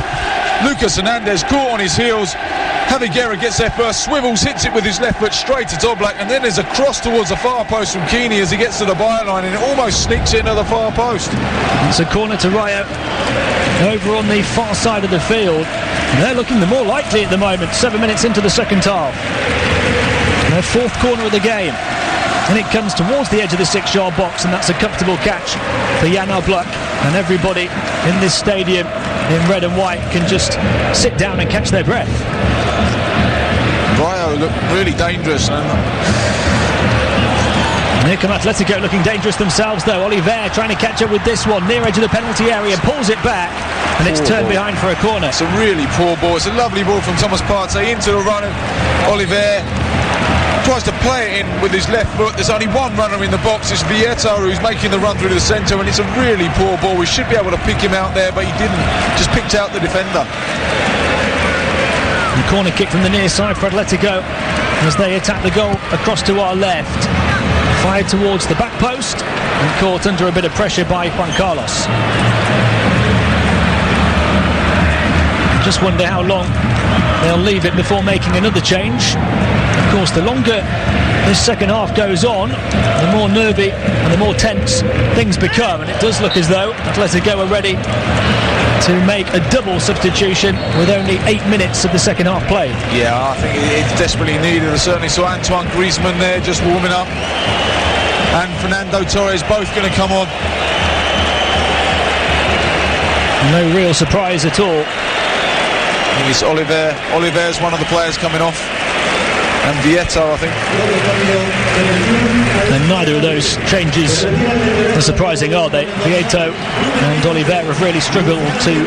Lucas Hernandez caught on his heels. Javi Guerra gets there first, swivels, hits it with his left foot straight at Oblak, and then there's a cross towards the far post from Keeney as he gets to the byline, and it almost sneaks into the far post. It's a corner to Rayo over on the far side of the field. They're looking the more likely at the moment, 7 minutes into the second half. Their fourth corner of the game, and it comes towards the edge of the 6-yard box, and that's a comfortable catch for Jan Oblak, and everybody in this stadium in red and white can just sit down and catch their breath. Rayo look really dangerous. And here come Atletico looking dangerous themselves though. Oliver trying to catch up with this one, near edge of the penalty area, pulls it back, and it's turned behind for a corner. It's a really poor ball. It's a lovely ball from Thomas Partey into the run of Oliver. Tries to play it in with his left foot. There's only one runner in the box. It's Vieta who's making the run through the centre, and it's a really poor ball. We should be able to pick him out there, but he didn't. Just picked out the defender. The corner kick from the near side for Atletico as they attack the goal across to our left. Fired towards the back post and caught under a bit of pressure by Juan Carlos. Just wonder how long they'll leave it before making another change. Of course, the longer this second half goes on, the more nervy and the more tense things become, and it does look as though Atletico are ready to make a double substitution with only 8 minutes of the second half played. Yeah, I think it's desperately needed. I certainly saw Antoine Griezmann there just warming up, and Fernando Torres both going to come on. No real surprise at all. I think it's Oliver. Oliver's one of the players coming off, and Vieta, I think. And neither of those changes are surprising, are they? Vieta and Oliver have really struggled to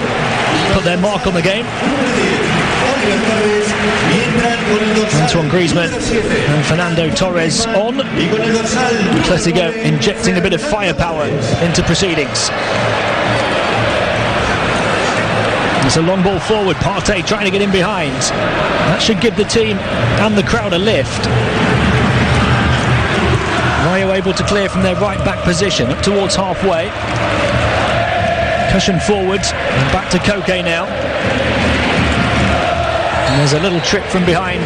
put their mark on the game. Antoine Griezmann and Fernando Torres on. Atletico injecting a bit of firepower into proceedings. It's a long ball forward, Partey trying to get in behind. That should give the team and the crowd a lift. Rayo able to clear from their right back position up towards halfway. Cushion forward and back to Koke now. And there's a little trip from behind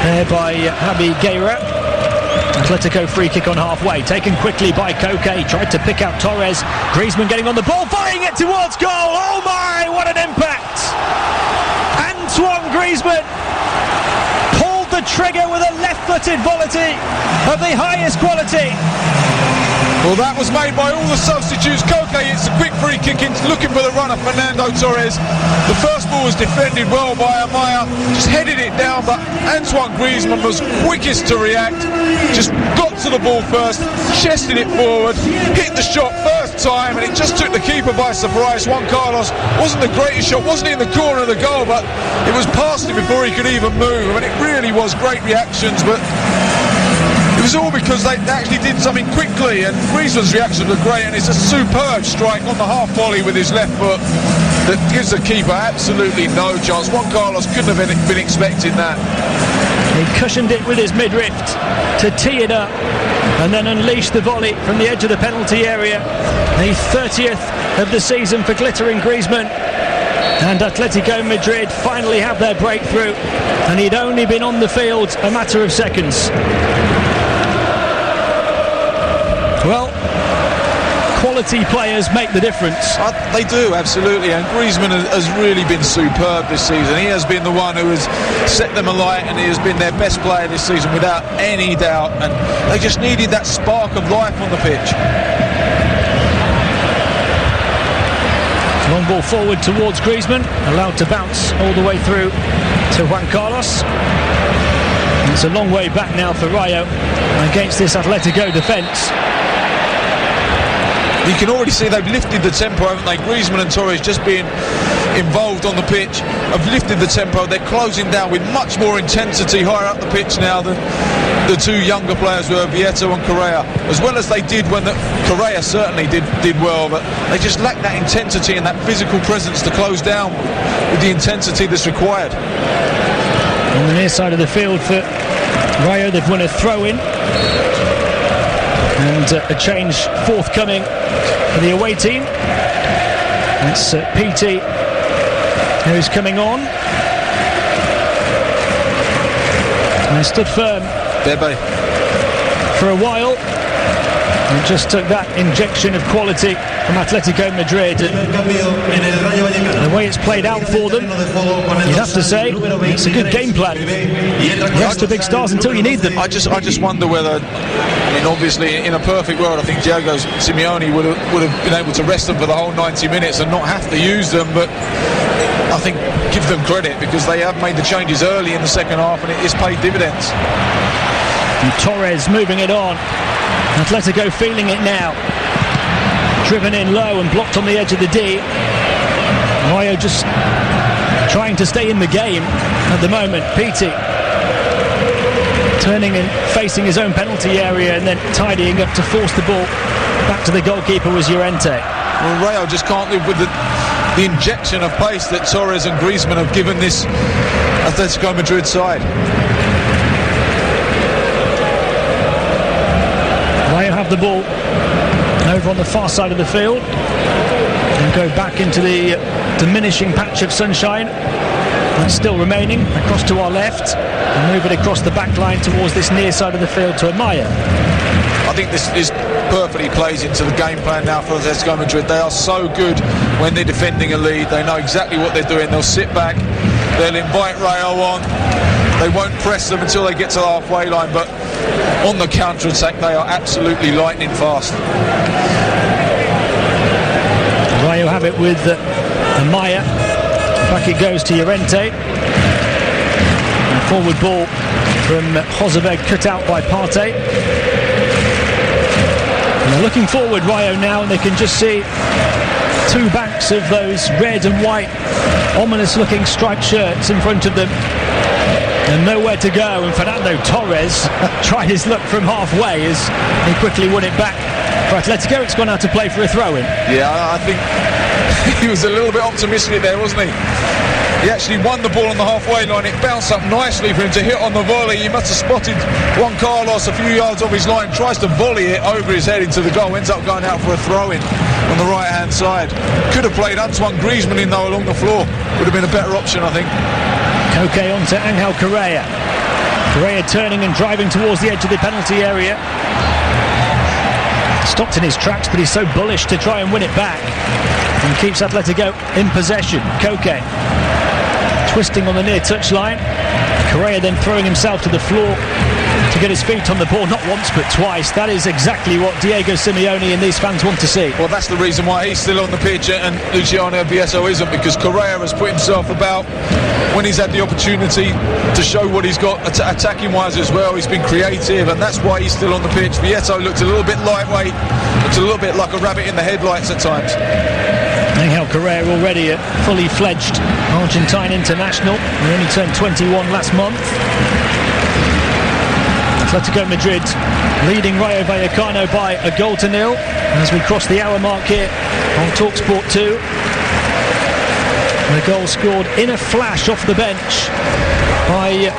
there by Javi Guerra. Atletico free kick on halfway, taken quickly by Koke, tried to pick out Torres. Griezmann getting on the ball, firing it towards goal. Oh my, what an impact! Antoine Griezmann pulled the trigger with a left-footed volley of the highest quality. Well, that was made by all the substitutes. Koke, it's a quick free kick in, looking for the runner, Fernando Torres. The first ball was defended well by Amaya, just headed it down, but Antoine Griezmann was quickest to react, just got to the ball first, chested it forward, hit the shot first time, and it just took the keeper by surprise. Juan Carlos wasn't the greatest shot, wasn't in the corner of the goal, but it was past him before he could even move. I mean, it really was great reactions, but it was all because they actually did something quickly, and Griezmann's reactions were great, and it's a superb strike on the half volley with his left foot that gives the keeper absolutely no chance. Juan Carlos couldn't have been expecting that. He cushioned it with his midriff to tee it up and then unleashed the volley from the edge of the penalty area. The 30th of the season for glittering Griezmann, and Atletico Madrid finally have their breakthrough, and he'd only been on the field a matter of seconds. Well, quality players make the difference. They do, absolutely, and Griezmann has really been superb this season. He has been the one who has set them alight, and he has been their best player this season without any doubt, and they just needed that spark of life on the pitch. Long ball forward towards Griezmann, allowed to bounce all the way through to Juan Carlos. It's a long way back now for Rayo against this Atletico defence. You can already see they've lifted the tempo, haven't they? Griezmann and Torres just being involved on the pitch have lifted the tempo. They're closing down with much more intensity higher up the pitch now than the two younger players were, Vieto and Correa, as well as they did when Correa certainly did well, but they just lack that intensity and that physical presence to close down with the intensity that's required. On the near side of the field for Rayo, they've won a throw-in. And a change forthcoming for the away team. It's PT who's coming on. And they stood firm Bebe for a while. And just took that injection of quality from Atletico Madrid. And the way it's played out for them, you'd have to say it's a good game plan. Rest the big stars until you need them. I just wonder whether, I mean, obviously in a perfect world I think Diego Simeone would have been able to rest them for the whole 90 minutes and not have to use them, but I think give them credit because they have made the changes early in the second half and it has paid dividends. And Torres moving it on. Atletico feeling it now. Driven in low and blocked on the edge of the D. Rayo just trying to stay in the game at the moment. PT turning and facing his own penalty area and then tidying up to force the ball back to the goalkeeper was Llorente. Well, Rayo just can't live with the injection of pace that Torres and Griezmann have given this Atletico Madrid side. Rayo have the ball over on the far side of the field and go back into the diminishing patch of sunshine that's still remaining across to our left and move it across the back line towards this near side of the field to Amaya. I think this perfectly plays into the game plan now for Atletico Madrid. They are so good when they're defending a lead. They know exactly what they're doing. They'll sit back, they'll invite Rayo on, they won't press them until they get to the halfway line, but on the counter-attack they are absolutely lightning fast. Rayo have it with Amaya. Back it goes to Llorente. And forward ball from Josebeg cut out by Partey. And they're looking forward, Rayo, now, and they can just see two banks of those red and white ominous looking striped shirts in front of them. And nowhere to go, and Fernando Torres tried his luck from halfway as he quickly won it back for Atletico. It's gone out to play for a throw-in. Yeah, I think he was a little bit optimistic there, wasn't he? He actually won the ball on the halfway line. It bounced up nicely for him to hit on the volley. He must have spotted Juan Carlos a few yards off his line, tries to volley it over his head into the goal, ends up going out for a throw-in on the right-hand side. Could have played Antoine Griezmann in though along the floor. Would have been a better option, I think. Koke on to Angel Correa. Correa turning and driving towards the edge of the penalty area. Stopped in his tracks, but he's so bullish to try and win it back. And keeps Atletico in possession. Koke twisting on the near touchline. Correa then throwing himself to the floor to get his feet on the ball, not once but twice. That is exactly what Diego Simeone and these fans want to see. Well, that's the reason why he's still on the pitch and Luciano Vieto isn't, because Correa has put himself about when he's had the opportunity to show what he's got attacking wise as well. He's been creative and that's why he's still on the pitch. Vieto looked a little bit lightweight, looked a little bit like a rabbit in the headlights at times. Angel Correa already a fully fledged Argentine international. He only turned 21 last month. Atletico Madrid leading Rayo Vallecano by a 1-0 as we cross the hour mark here on TalkSport 2. And the goal scored in a flash off the bench by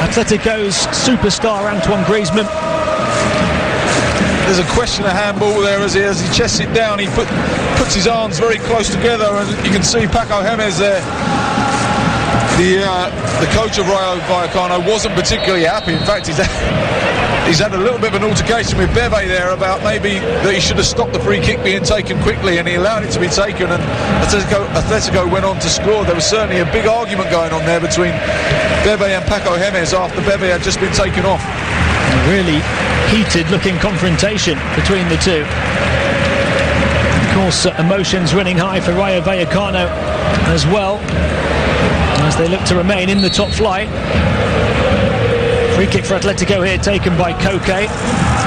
Atletico's superstar Antoine Griezmann. There's a question of handball there as he chests it down. He puts his arms very close together and you can see Paco Gémez there. The coach of Rayo Vallecano wasn't particularly happy. In fact, he's had a little bit of an altercation with Bebe there about maybe that he should have stopped the free kick being taken quickly, and he allowed it to be taken, and Atletico went on to score. There was certainly a big argument going on there between Bebe and Paco Gémez after Bebe had just been taken off. A really heated looking confrontation between the two. course, emotions running high for Rayo Vallecano as well, as they look to remain in the top flight. Free kick for Atletico here, taken by Koke,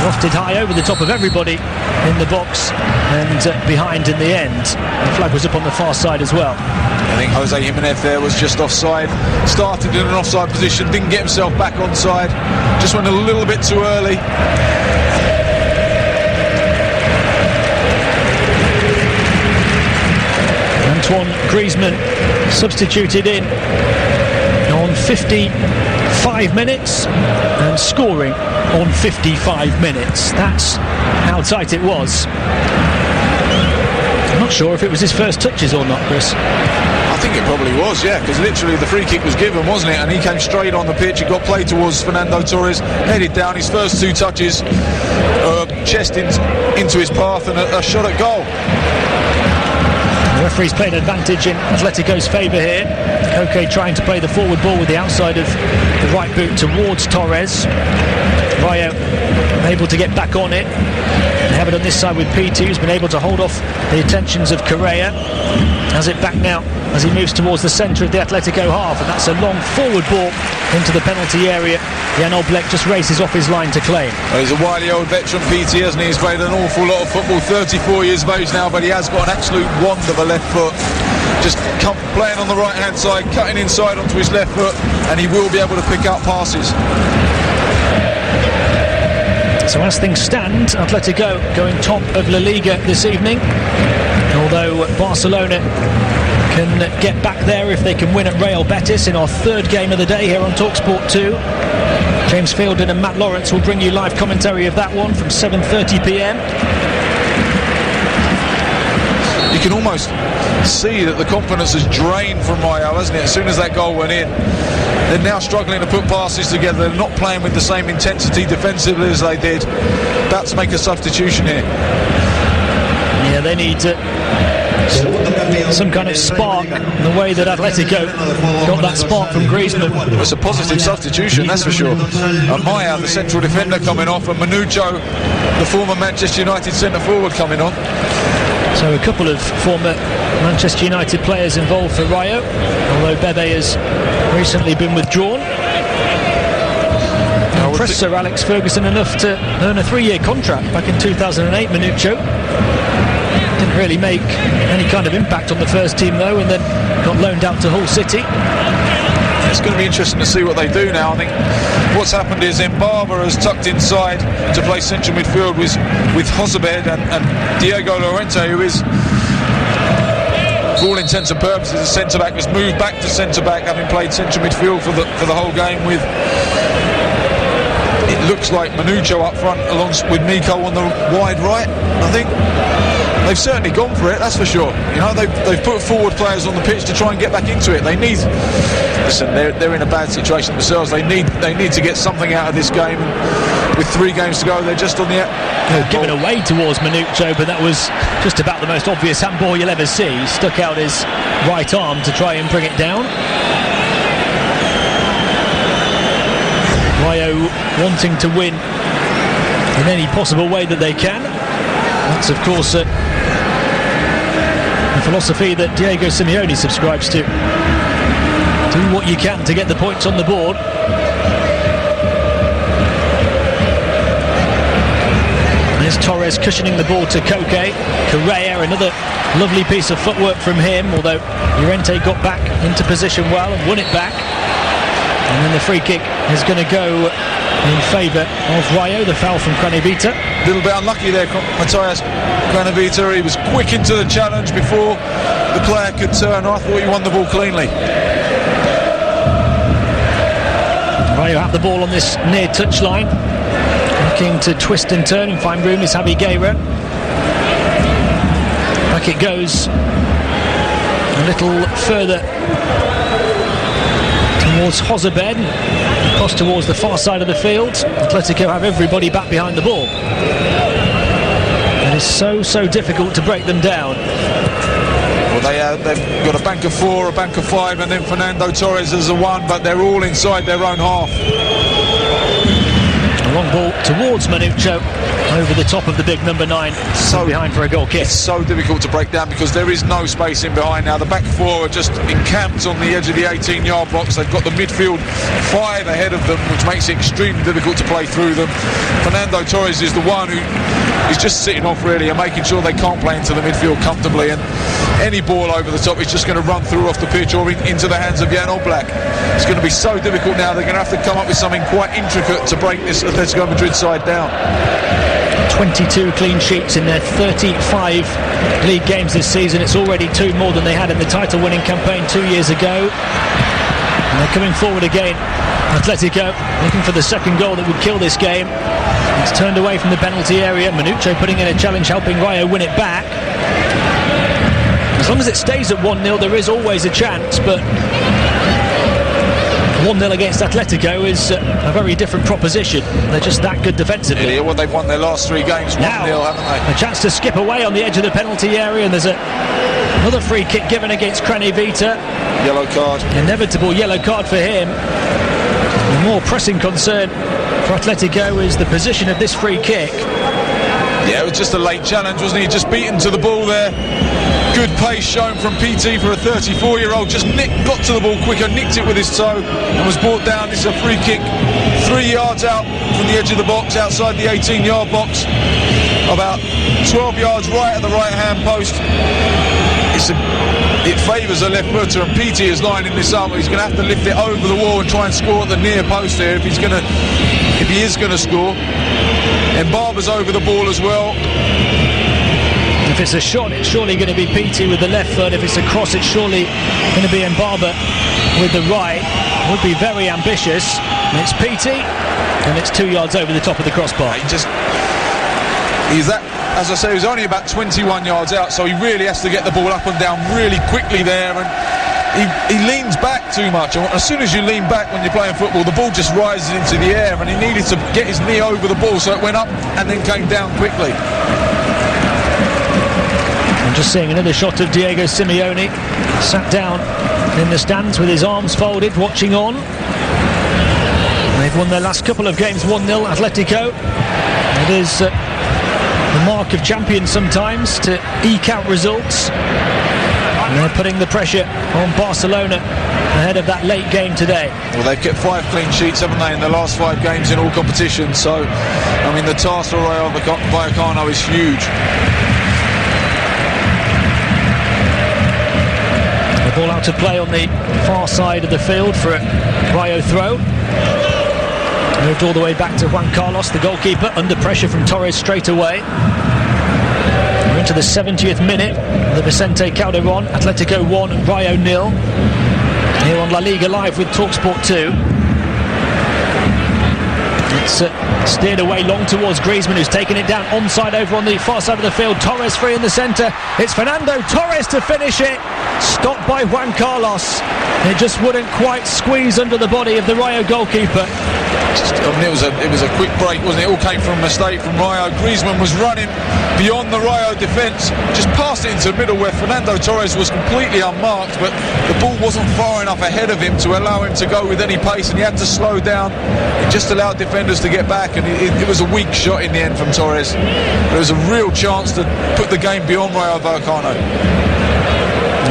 lofted high over the top of everybody in the box and behind in the end. The flag was up on the far side as well. I think Jose Jimenez there was just offside, started in an offside position, didn't get himself back onside, just went a little bit too early. Antoine Griezmann substituted in on 55 minutes and scoring on 55 minutes. That's how tight it was. I'm not sure if it was his first touches or not, Chris. I think it probably was, yeah, because literally the free kick was given, wasn't it? And he came straight on the pitch. It got played towards Fernando Torres, headed down. His first two touches, chest into his path, and a shot at goal. The referee's played advantage in Atletico's favour here. Koke trying to play the forward ball with the outside of the right boot towards Torres. Rayo able to get back on it. They have it on this side with P2, who's been able to hold off the attentions of Correa. Has it back now as he moves towards the centre of the Atletico half, and that's a long forward ball into the penalty area. Jan Oblak just races off his line to claim. Well, he's a wily old veteran, PT, hasn't he? He's played an awful lot of football, 34 years of age now, but he has got an absolute wand of a left foot. Just playing on the right hand side, cutting inside onto his left foot, and he will be able to pick up passes. So as things stand, Atletico going top of La Liga this evening, although Barcelona can get back there if they can win at Real Betis in our third game of the day here on TalkSport 2. James Fielden and Matt Lawrence will bring you live commentary of that one from 7:30 p.m. You can almost see that the confidence has drained from Rayo, hasn't it? As soon as that goal went in, they're now struggling to put passes together. They're not playing with the same intensity defensively as they did. About to make a substitution here. Yeah, they need some kind of spark, the way that Atletico got that spark from Griezmann. It's a positive substitution, that's for sure. Maya, the central defender, coming off, and Manucho, the former Manchester United centre forward, coming on. So a couple of former Manchester United players involved for Rayo, although Bebe has recently been withdrawn. Impressed Sir Alex Ferguson enough to earn a 3-year contract back in 2008, Manucho. Didn't really make any kind of impact on the first team though, and then got loaned out to Hull City. It's going to be interesting to see what they do now. I think what's happened is Mbaba has tucked inside to play central midfield with Josebed and Diego Llorente, who is, for all intents and purposes, a centre-back, has moved back to centre-back, having played central midfield for the whole game, with, it looks like, Manucho up front alongside with Miko on the wide right. I think they've certainly gone for it, that's for sure. You know, they've put forward players on the pitch to try and get back into it. They need, listen, they're in a bad situation themselves. They need to get something out of this game. And with 3 games to go, they're just on the given away towards Manucho, but that was just about the most obvious handball you'll ever see. He stuck out his right arm to try and bring it down. Rayo wanting to win in any possible way that they can. That's of course the philosophy that Diego Simeone subscribes to. Do what you can to get the points on the board. There's Torres cushioning the ball to Koke. Correa, another lovely piece of footwork from him, although Llorente got back into position well and won it back. And then the free kick is going to go in favour of Rayo, the foul from Cranevita. A little bit unlucky there, Matthias Cranevita. He was quick into the challenge before the player could turn. I thought he won the ball cleanly. Rayo have the ball on this near touchline. Looking to twist and turn and find room is Javi Guerra. Back it goes a little further towards Josebed, across towards the far side of the field. Atletico have everybody back behind the ball. It is so difficult to break them down. Well, they've got a bank of 4, a bank of 5, and then Fernando Torres as a 1, but they're all inside their own half. Long ball towards Manuccio, over the top of the big number 9, so behind for a goal kick. It's so difficult to break down because there is no space in behind now. The back four are just encamped on the edge of the 18-yard box. They've got the midfield 5 ahead of them, which makes it extremely difficult to play through them. Fernando Torres is the one who is just sitting off really and making sure they can't play into the midfield comfortably, and any ball over the top is just going to run through off the pitch or into the hands of Jan Oblak. It's going to be so difficult now. They're going to have to come up with something quite intricate to break this Atletico Madrid side down. 22 clean sheets in their 35 league games this season. It's already 2 more than they had in the title-winning campaign 2 years ago. And they're coming forward again. Atletico looking for the second goal that would kill this game. It's turned away from the penalty area. Manuccio putting in a challenge, helping Rayo win it back. As long as it stays at 1-0, there is always a chance, but 1-0 against Atletico is a very different proposition. They're just that good defensively. Yeah, well, they've won their last 3 games 1-0, haven't they? A chance to skip away on the edge of the penalty area, and there's another free kick given against Cranevita. Yellow card. Inevitable yellow card for him. The more pressing concern for Atletico is the position of this free kick. Yeah, it was just a late challenge, wasn't he? Just beaten to the ball there. Good pace shown from PT for a 34-year-old. Just got to the ball quicker, nicked it with his toe and was brought down. This is a free kick 3 yards out from the edge of the box, outside the 18-yard box, about 12 yards right at the right-hand post. It favours a left footer, and PT is lining this up. He's going to have to lift it over the wall and try and score at the near post here if he is going to score. And Barber's over the ball as well. If it's a shot, it's surely going to be PT with the left foot. If it's a cross, it's surely going to be Mbarba with the right. Would be very ambitious. And it's PT, and it's 2 yards over the top of the crossbar. As I say, he's only about 21 yards out, so he really has to get the ball up and down really quickly there, and he leans back too much. And as soon as you lean back when you're playing football, the ball just rises into the air, and he needed to get his knee over the ball so it went up and then came down quickly. I'm just seeing another shot of Diego Simeone, sat down in the stands with his arms folded, watching on. They've won their last couple of games 1-0, Atletico. It is the mark of champions sometimes to eke out results. And they're putting the pressure on Barcelona ahead of that late game today. Well, they've kept 5 clean sheets, haven't they, in the last 5 games in all competitions. So, I mean, the task for Rayo Vallecano is huge. The ball out to play on the far side of the field for a Rayo throw. Moved all the way back to Juan Carlos, the goalkeeper, under pressure from Torres straight away. We're into the 70th minute. The Vicente Calderon, Atletico 1, Rayo 0. Here on La Liga Live with TalkSport 2. It's steered away long towards Griezmann, who's taken it down onside over on the far side of the field. Torres free in the centre. It's Fernando Torres to finish it. Stopped by Juan Carlos. It just wouldn't quite squeeze under the body of the Rayo goalkeeper. It was a quick break, wasn't it? It all came from a mistake from Rayo. Griezmann was running beyond the Rayo defence, just passed it into the middle where Fernando Torres was completely unmarked, but the ball wasn't far enough ahead of him to allow him to go with any pace, and he had to slow down. It just allowed defenders to get back, and it was a weak shot in the end from Torres. There was a real chance to put the game beyond Rayo Vallecano.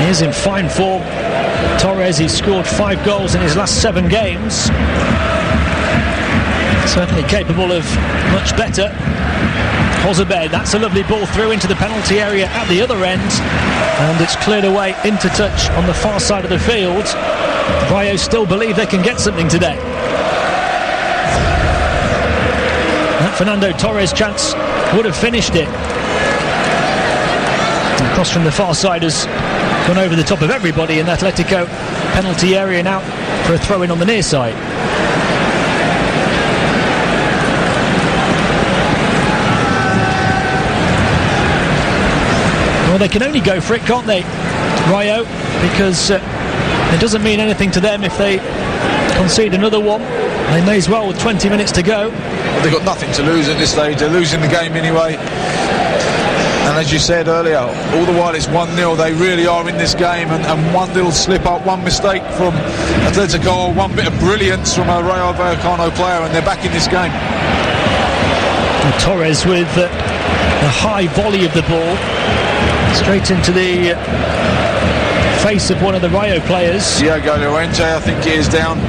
He is in fine form. Torres, he's scored 5 goals in his last 7 games. Certainly capable of much better. Josebe, that's a lovely ball through into the penalty area at the other end, and it's cleared away into touch on the far side of the field. Rayo still believe they can get something today. That Fernando Torres chance would have finished it. The cross from the far side has gone over the top of everybody in the Atletico penalty area now for a throw-in on the near side. Well, they can only go for it, can't they, Rayo? Because it doesn't mean anything to them if they concede another one. They may as well with 20 minutes to go. They've got nothing to lose at this stage. They're losing the game anyway. And as you said earlier, all the while it's 1-0, they really are in this game, and one little slip up, one mistake from Atletico, or one bit of brilliance from a Rayo Vallecano player, and they're back in this game. Torres with the high volley of the ball straight into the face of one of the Rayo players. Diego Llorente, I think he is down.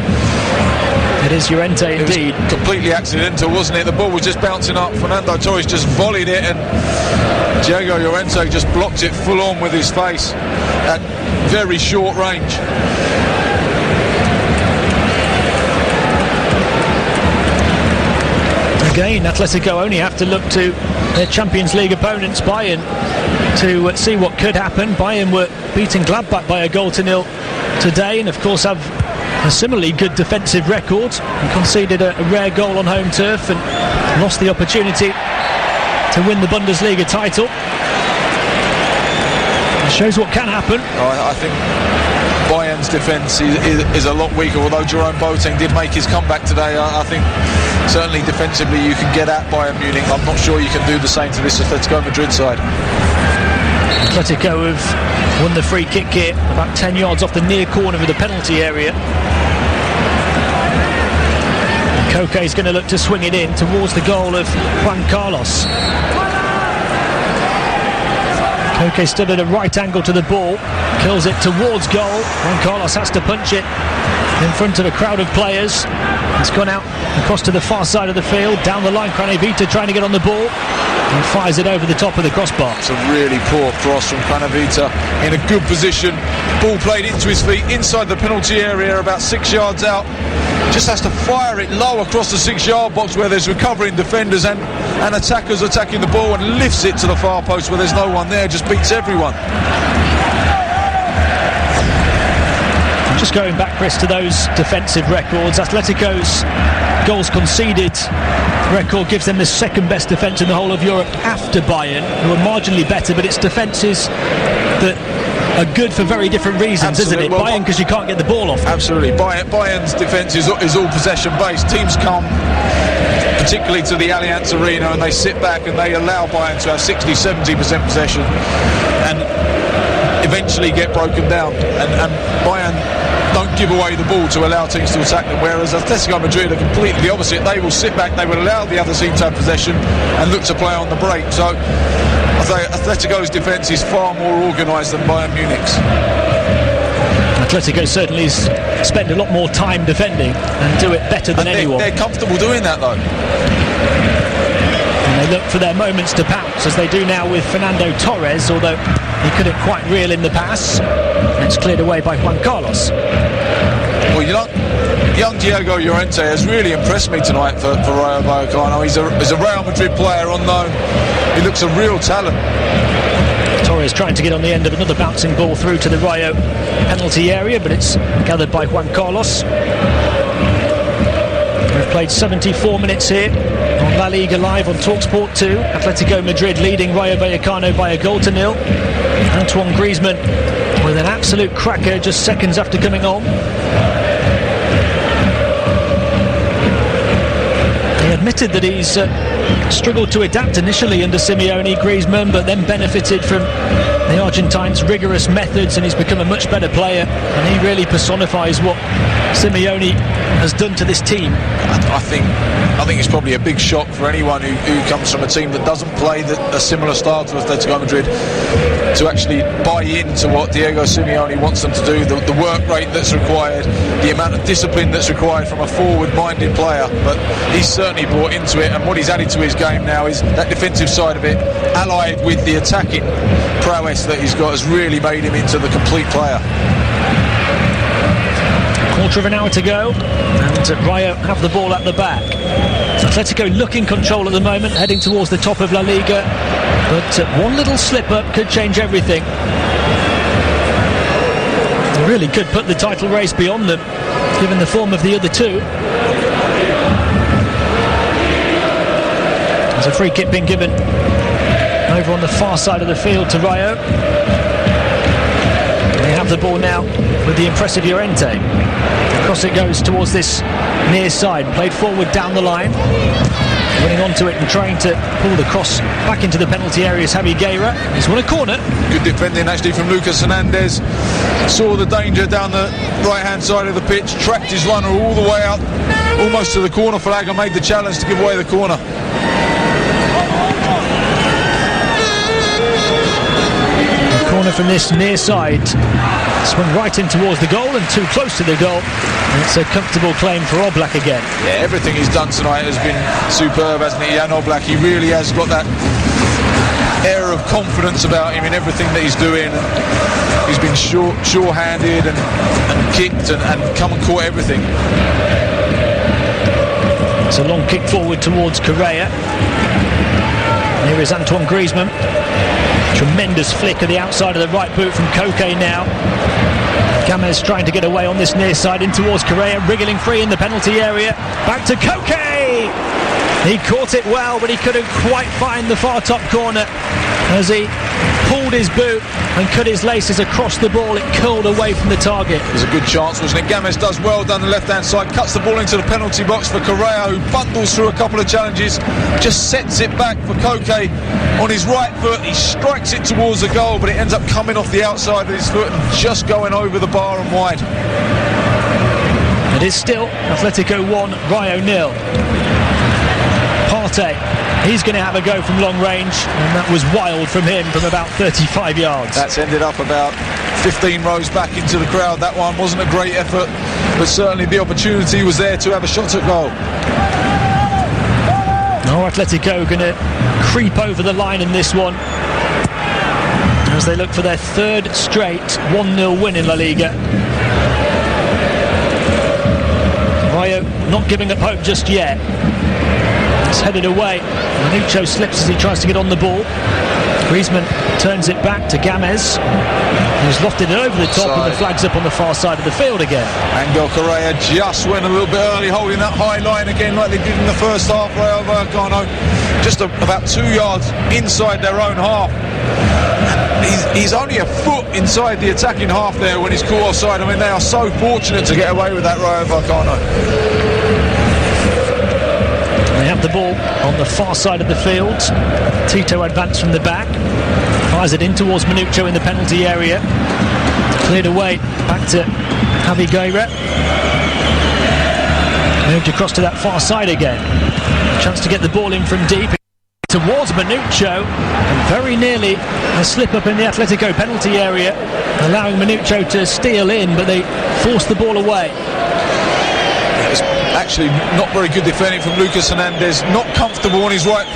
It is Llorente indeed. It was completely accidental, wasn't it? The ball was just bouncing up. Fernando Torres just volleyed it, and Diego Llorente just blocked it full on with his face at very short range. Again, Atletico only have to look to their Champions League opponents, Bayern, to see what could happen. Bayern were beating Gladbach by 1-0 today, and of course have a similarly good defensive record, and conceded a rare goal on home turf and lost the opportunity to win the Bundesliga title. It shows what can happen. I think Bayern's defence is a lot weaker, although Jerome Boateng did make his comeback today. I think certainly defensively you can get at Bayern Munich. I'm not sure you can do the same to this Atletico Madrid side. Atletico have won the free kick here, about 10 yards off the near corner of the penalty area. Koke is going to look to swing it in towards the goal of Juan Carlos. Koke stood at a right angle to the ball, kills it towards goal. Juan Carlos has to punch it in front of a crowd of players. It's gone out across to the far side of the field, down the line. Cranevita trying to get on the ball and fires it over the top of the crossbar. It's a really poor cross from Cranevita in a good position. Ball played into his feet inside the penalty area, about 6 yards out. Just has to fire it low across the 6-yard box where there's recovering defenders and attackers attacking the ball, and lifts it to the far post where there's no one there, just beats everyone. Just going back, Chris, to those defensive records, Atletico's goals conceded record gives them the second best defence in the whole of Europe after Bayern, who are marginally better, but it's defences that are good for very different reasons. Absolutely. Isn't it? Well, Bayern because you can't get the ball off. Absolutely. Bayern's defence is all possession based. Teams come particularly to the Allianz Arena and they sit back and they allow Bayern to have 60-70% possession and eventually get broken down, and Bayern don't give away the ball to allow teams to attack them, whereas Atletico Madrid are completely the opposite. They will sit back, they will allow the other team to have possession and look to play on the break. So I say Atletico's defence is far more organised than Bayern Munich's. Atletico certainly spend a lot more time defending and do it better than anyone. They're comfortable doing that though. And they look for their moments to pounce, as they do now with Fernando Torres, although he couldn't quite reel in the pass. It's cleared away by Juan Carlos. Well, young Diego Llorente has really impressed me tonight for Rayo Vallecano. He's a Real Madrid player, unknown. He looks a real talent. Torres trying to get on the end of another bouncing ball through to the Rayo penalty area, but it's gathered by Juan Carlos. We've played 74 minutes here on La Liga Live on TalkSport 2. Atletico Madrid leading Rayo Vallecano by 1-0. Antoine Griezmann with an absolute cracker just seconds after coming on. He admitted that he's struggled to adapt initially under Simeone, Griezmann, but then benefited from the Argentine's rigorous methods, and he's become a much better player, and he really personifies what Simeone has done to this team. I think it's probably a big shock for anyone who comes from a team that doesn't play a similar style to Atletico Madrid to actually buy into what Diego Simeone wants them to do, the work rate that's required, the amount of discipline that's required from a forward-minded player. But he's certainly bought into it, and what he's added to his game now is that defensive side of it, allied with the attacking prowess that he's got, has really made him into the complete player. Quarter of an hour to go, and Rayo have the ball at the back. Atletico looking control at the moment, heading towards the top of La Liga, but one little slip-up could change everything. They really could put the title race beyond them, given the form of the other two. There's a free kick being given over on the far side of the field to Rayo. They have the ball now with the impressive Llorente. Across it goes towards this near side, played forward down the line. Running onto it and trying to pull the cross back into the penalty area is Javi Guerra. He's won a corner. Good defending actually from Lucas Hernandez. Saw the danger down the right hand side of the pitch, tracked his runner all the way out almost to the corner flag and made the challenge to give away the corner. Corner from this near side. Swung right in towards the goal and too close to the goal. And it's a comfortable claim for Oblak again. Yeah, everything he's done tonight has been superb, hasn't it? Jan Oblak, he really has got that air of confidence about him in everything that he's doing. He's been sure-handed and kicked and come and caught everything. It's a long kick forward towards Correa. Here is Antoine Griezmann. Tremendous flick of the outside of the right boot from Koke now. Games trying to get away on this near side in towards Correa, wriggling free in the penalty area. Back to Koke! He caught it well, but he couldn't quite find the far top corner as he pulled his boot and cut his laces across the ball. It curled away from the target. It was a good chance, wasn't it? Games does well down the left-hand side, cuts the ball into the penalty box for Correa, who bundles through a couple of challenges, just sets it back for Koke on his right foot. He strikes it towards the goal, but it ends up coming off the outside of his foot and just going over the bar and wide. It is still Atletico 1, Rayo 0. Partey, he's going to have a go from long range, and that was wild from him from about 35 yards. That's ended up about 15 rows back into the crowd. That one wasn't a great effort, but certainly the opportunity was there to have a shot at goal. Now Atletico going to creep over the line in this one as they look for their third straight 1-0 win in La Liga. Rayo not giving up hope just yet. It's headed away. Manucho slips as he tries to get on the ball. Griezmann turns it back to Games, who's lofted it over the top, and the flag's up on the far side of the field again. Angel Correa just went a little bit early, holding that high line again like they did in the first half. Rayo Vallecano just about 2 yards inside their own half. He's only a foot inside the attacking half there when he's caught offside. I mean, they are so fortunate to get away with that, Rayo Vallecano. They have the ball on the far side of the field. Tito advanced from the back, fires it in towards Manucho in the penalty area. Cleared away, back to Javi Guerra. Moved across to that far side again. Chance to get the ball in from deep towards Manucho, and very nearly a slip up in the Atletico penalty area, allowing Manucho to steal in, but they forced the ball away. Actually not very good defending from Lucas Hernandez, not comfortable on his right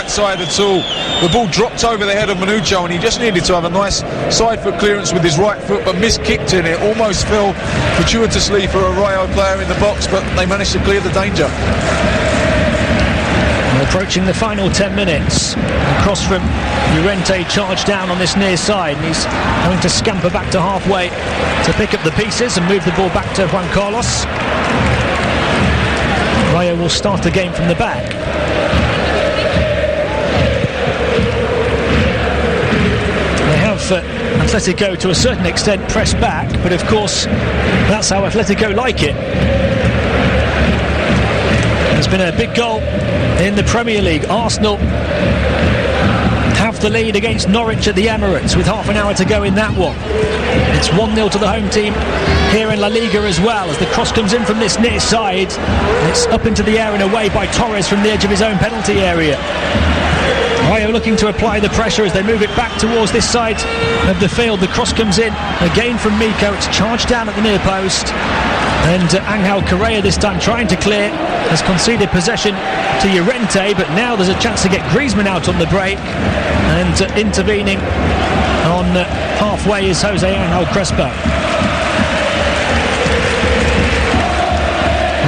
side at all. The ball dropped over the head of Manucho and he just needed to have a nice side foot clearance with his right foot, but miskicked in it. Almost fell fortuitously for a Rayo player in the box, but they managed to clear the danger. Approaching the final 10 minutes, across from Llorente, charged down on this near side, and he's having to scamper back to halfway to pick up the pieces and move the ball back to Juan Carlos. Rayo will start the game from the back. They have Atletico to a certain extent pressed back, but of course that's how Atletico like it. There's been a big goal in the Premier League. Arsenal have the lead against Norwich at the Emirates with half an hour to go in that one. It's 1-0 to the home team here in La Liga as well, as the cross comes in from this near side. It's up into the air and away by Torres from the edge of his own penalty area. Rayo looking to apply the pressure as they move it back towards this side of the field. The cross comes in again from Miko. It's charged down at the near post, and Angel Correa this time trying to clear, has conceded possession to Llorente, but now there's a chance to get Griezmann out on the break, and intervening on halfway is Jose Angel Crespo.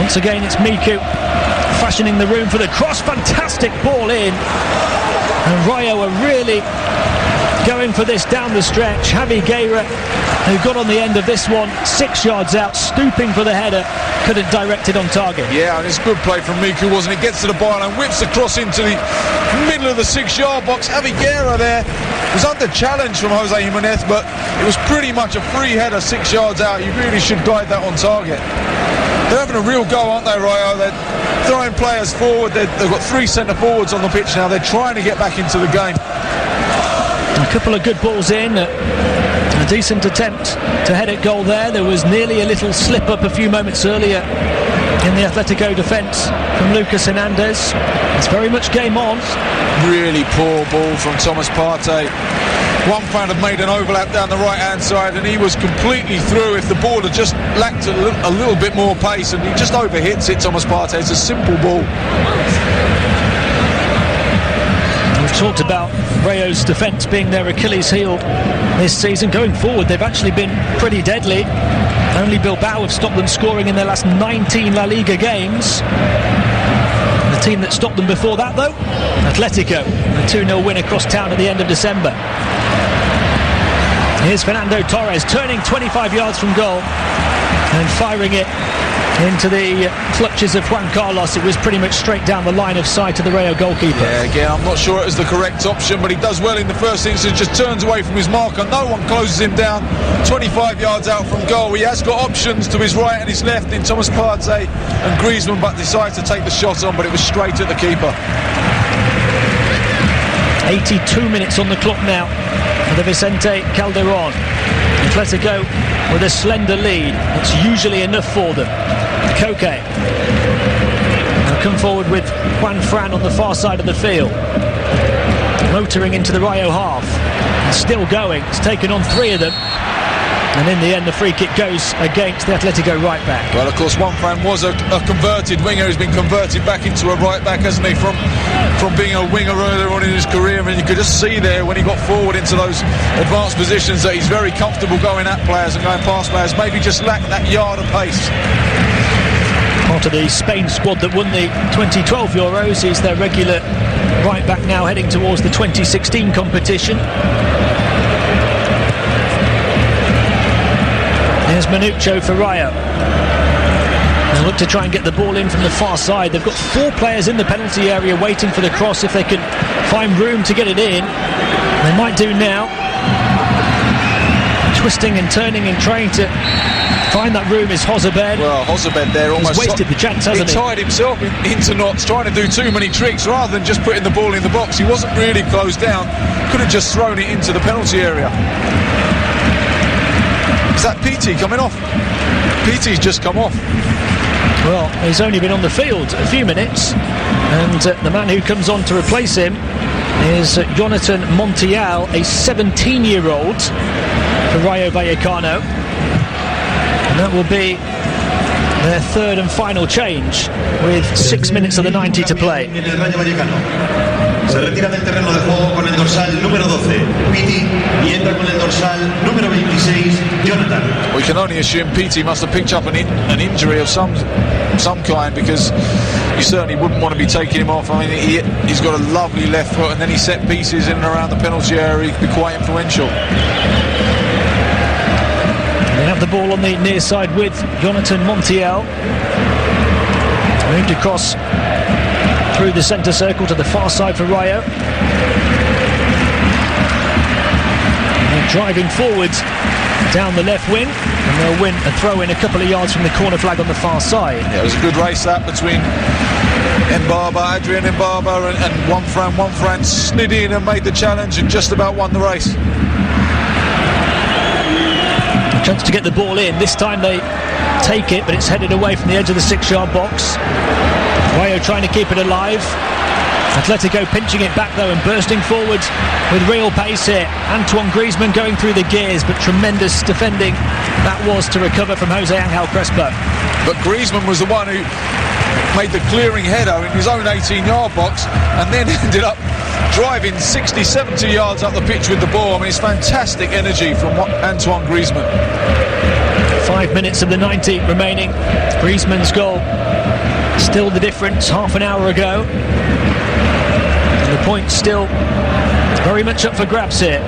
Once again it's Miku fashioning the room for the cross. Fantastic ball in, and Rayo are really going for this down the stretch. Javi Guerra, who got on the end of this one 6 yards out, stooping for the header, couldn't direct it on target. Yeah, and it's good play from Miku, wasn't it? Gets to the byline, whips the cross into the middle of the 6-yard box. Javi Guerra there was under challenge from Jose Jimenez, but it was pretty much a free header 6 yards out. You really should guide that on target. They're having a real go, aren't they, Rayo? They're throwing players forward. They've got 3 centre forwards on the pitch now. They're trying to get back into the game. A couple of good balls in. A decent attempt to head at goal there. There was nearly a little slip up a few moments earlier in the Atletico defence from Lucas Hernandez. It's very much game on. Really poor ball from Thomas Partey. Juan Fran had made an overlap down the right hand side and he was completely through. If the ball had just lacked a little bit more pace, and he just overhits it, Thomas Partey. It's a simple ball. We've talked about Rayo's defence being their Achilles heel this season. Going forward, they've actually been pretty deadly. Only Bilbao have stopped them scoring in their last 19 La Liga games. The team that stopped them before that, though, Athletico, a 2-0 win across town at the end of December. Here's Fernando Torres turning 25 yards from goal and firing it into the clutches of Juan Carlos. It was pretty much straight down the line of sight to the Rayo goalkeeper. Yeah, again, I'm not sure it was the correct option, but he does well in the first instance, just turns away from his marker. No one closes him down. 25 yards out from goal. He has got options to his right and his left in Thomas Partey and Griezmann, but decides to take the shot on, but it was straight at the keeper. 82 minutes on the clock now for the Vicente Calderón. Athletico with a slender lead. It's usually enough for them. Koke will come forward with Juan Fran on the far side of the field, motoring into the Rayo half. It's still going. It's taken on 3 of them, and in the end the free kick goes against the Atletico right back. Well, of course, Juan Fran was a converted winger. He's been converted back into a right back, hasn't he, from being a winger earlier on in his career. And you could just see there when he got forward into those advanced positions that he's very comfortable going at players and going past players. Maybe just lacked that yard of pace. Part of the Spain squad that won the 2012 Euros. He's their regular right back now, heading towards the 2016 competition. There's Manucho for Rayo. They look to try and get the ball in from the far side. They've got 4 players in the penalty area waiting for the cross. If they can find room to get it in, they might do now. Twisting and turning and trying to find that room is Jozabed. Well, Jozabed there almost wasted the chance, hasn't he? He tied himself into knots, trying to do too many tricks rather than just putting the ball in the box. He wasn't really closed down. Could have just thrown it into the penalty area. Is that PT coming off? PT's just come off. Well, he's only been on the field a few minutes, and the man who comes on to replace him is Jonathan Montiel, a 17-year-old for Rayo Vallecano, and that will be their 3rd and final change with 6 minutes of the 90 to play. Se retira del terreno de juego con el dorsal número 12, Piti, y entra con el dorsal número 26, Jonathan. We can only assume Piti must have picked up an injury of some kind, because you certainly wouldn't want to be taking him off. I mean, he's got a lovely left foot, and then he set pieces in and around the penalty area. He could be quite influential. They have the ball on the near side with Jonathan Montiel. Moved across through the centre circle to the far side for Rayo. They're driving forward down the left wing, and they'll win a throw in a couple of yards from the corner flag on the far side. Yeah, it was a good race that between Adrian Mbaba and Juan Fran. Juan Fran slid in and made the challenge and just about won the race. A chance to get the ball in. This time they take it, but it's headed away from the edge of the 6-yard box. Rayo trying to keep it alive. Atletico pinching it back though and bursting forward with real pace here. Antoine Griezmann going through the gears, but tremendous defending that was to recover from Jose Angel Crespo. But Griezmann was the one who made the clearing header in his own 18-yard box and then ended up driving 60-70 yards up the pitch with the ball. I mean, it's fantastic energy from Antoine Griezmann. 5 minutes of the 90 remaining. Griezmann's goal still the difference half an hour ago. And the point still very much up for grabs here.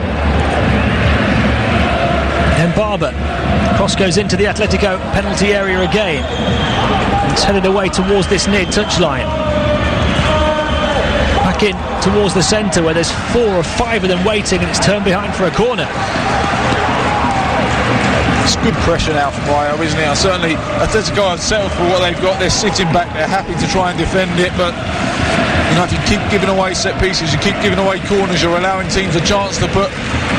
Mbaba. Cross goes into the Atletico penalty area again. It's headed away towards this near touchline. Back in towards the centre where there's 4 or 5 of them waiting, and it's turned behind for a corner. It's good pressure now from Rayo, isn't it? Certainly Atletico have settled for what they've got. They're sitting back, they're happy to try and defend it, but you know, if you keep giving away set pieces, you keep giving away corners, you're allowing teams a chance to put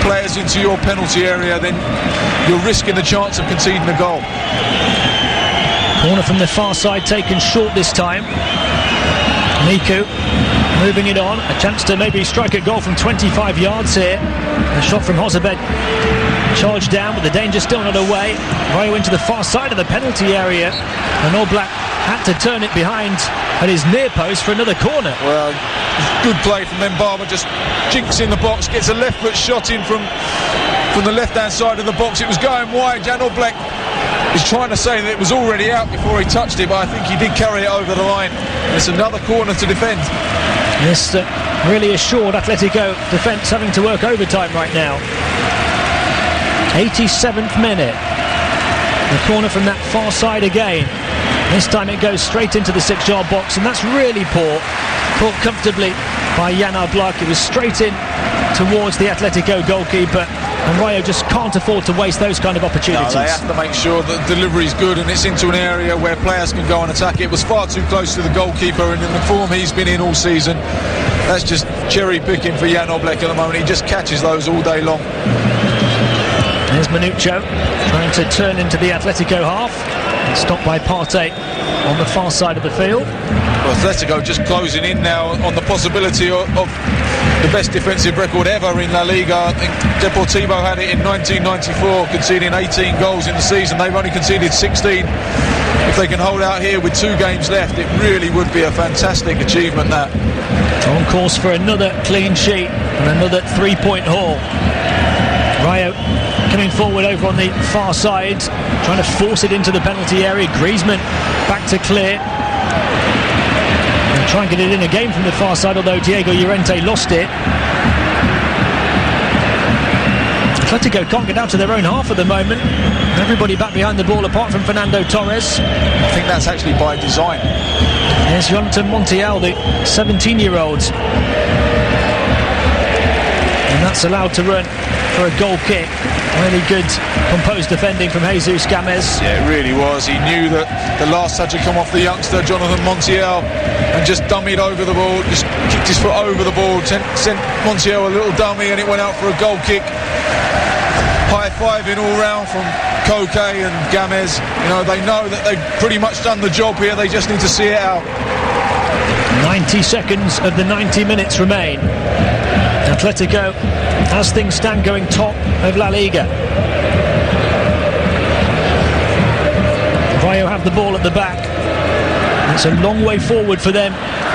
players into your penalty area, then you're risking the chance of conceding a goal. Corner from the far side taken short this time. Miku moving it on, a chance to maybe strike a goal from 25 yards here. A shot from Josebed, charged down, but the danger still not away. Rayo into the far side of the penalty area, and All Black had to turn it behind at his near post for another corner. Well, good play from Mbaba, just jinks in the box, gets a left foot shot in from the left hand side of the box. It was going wide. Jan Oblak is trying to say that it was already out before he touched it, but I think he did carry it over the line. It's another corner to defend. This really assured Atletico defence having to work overtime right now. 87th minute. The corner from that far side again. This time it goes straight into the 6-yard box, and that's really poor. Caught comfortably by Jan Oblak. It was straight in towards the Atletico goalkeeper, and Rayo just can't afford to waste those kind of opportunities. No, they have to make sure that the delivery is good and it's into an area where players can go and attack it. It was far too close to the goalkeeper, and in the form he's been in all season, that's just cherry picking for Jan Oblak at the moment. He just catches those all day long. There's Manucho trying to turn into the Atletico half. Stopped by Partey on the far side of the field. Well, Atletico just closing in now on the possibility of the best defensive record ever in La Liga. I think Deportivo had it in 1994, conceding 18 goals in the season. They've only conceded 16. If they can hold out here with 2 games left, it really would be a fantastic achievement, that. On course for another clean sheet and another 3-point haul. Rayo coming forward over on the far side, trying to force it into the penalty area. Griezmann back to clear. And try and get it in again from the far side, although Diego Llorente lost it. Atletico can't get out to their own half at the moment. Everybody back behind the ball apart from Fernando Torres. I think that's actually by design. There's Jonathan Montiel, the 17-year-old. And that's allowed to run for a goal kick. Really good composed defending from Jesus Gamez. Yeah, it really was. He knew that the last touch had come off the youngster Jonathan Montiel and just dummied over the ball, just kicked his foot over the ball, sent Montiel a little dummy, and it went out for a goal kick. High five in all round from Koke and Gamez. You know, they know that they've pretty much done the job here. They just need to see it out. 90 seconds of the 90 minutes remain. Atletico, as things stand, going top of La Liga. Rayo have the ball at the back. It's a long way forward for them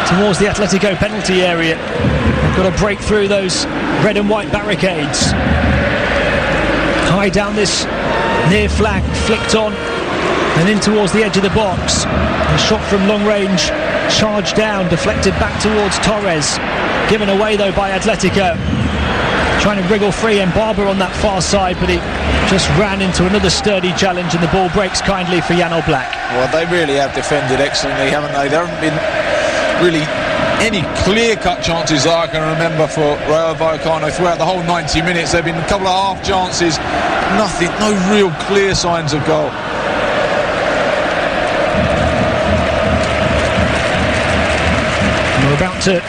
towards the Atletico penalty area. They've got to break through those red and white barricades. High down this near flank, flicked on and in towards the edge of the box. A shot from long range, charged down, deflected back towards Torres. Given away though by Atletico. Trying to wriggle free, and Barber on that far side, but he just ran into another sturdy challenge, and the ball breaks kindly for Jan Oblak. Well, they really have defended excellently, haven't they? There haven't been really any clear-cut chances that I can remember for Rayo Vallecano throughout the whole 90 minutes. There have been a couple of half chances, nothing, no real clear signs of goal. We're about to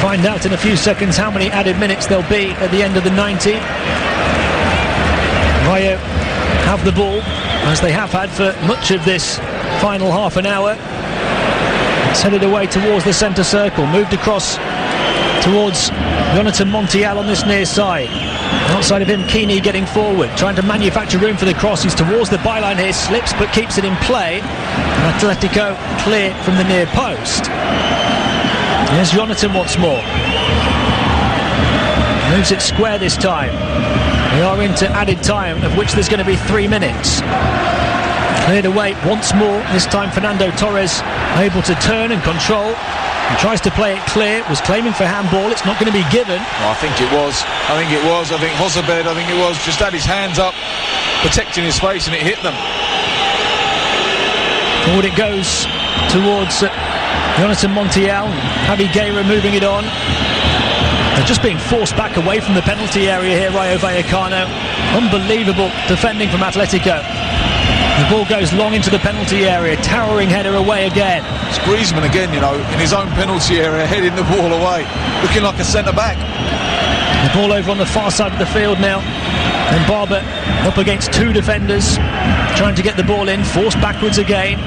find out in a few seconds how many added minutes there'll be at the end of the 90. Rayo have the ball, as they have had for much of this final half an hour. It's headed away towards the centre circle, moved across towards Jonathan Montiel on this near side. Outside of him, Keeney getting forward, trying to manufacture room for the cross. He's towards the byline here, slips but keeps it in play. And Atletico clear from the near post. There's Jonathan once more. Moves it square this time. We are into added time, of which there's going to be 3 minutes. Cleared away once more. This time Fernando Torres able to turn and control. He tries to play it clear. Was claiming for handball. It's not going to be given. Well, I think it was. I think Josebed, just had his hands up, protecting his face, and it hit them. Forward it goes towards Jonathan Montiel. Javi Guerra moving it on. They're just being forced back away from the penalty area here, Rayo Vallecano. Unbelievable defending from Atletico. The ball goes long into the penalty area. Towering header away again. It's Griezmann again, in his own penalty area, heading the ball away, looking like a centre-back. The ball over on the far side of the field now. And Barber up against 2 defenders, trying to get the ball in, forced backwards again.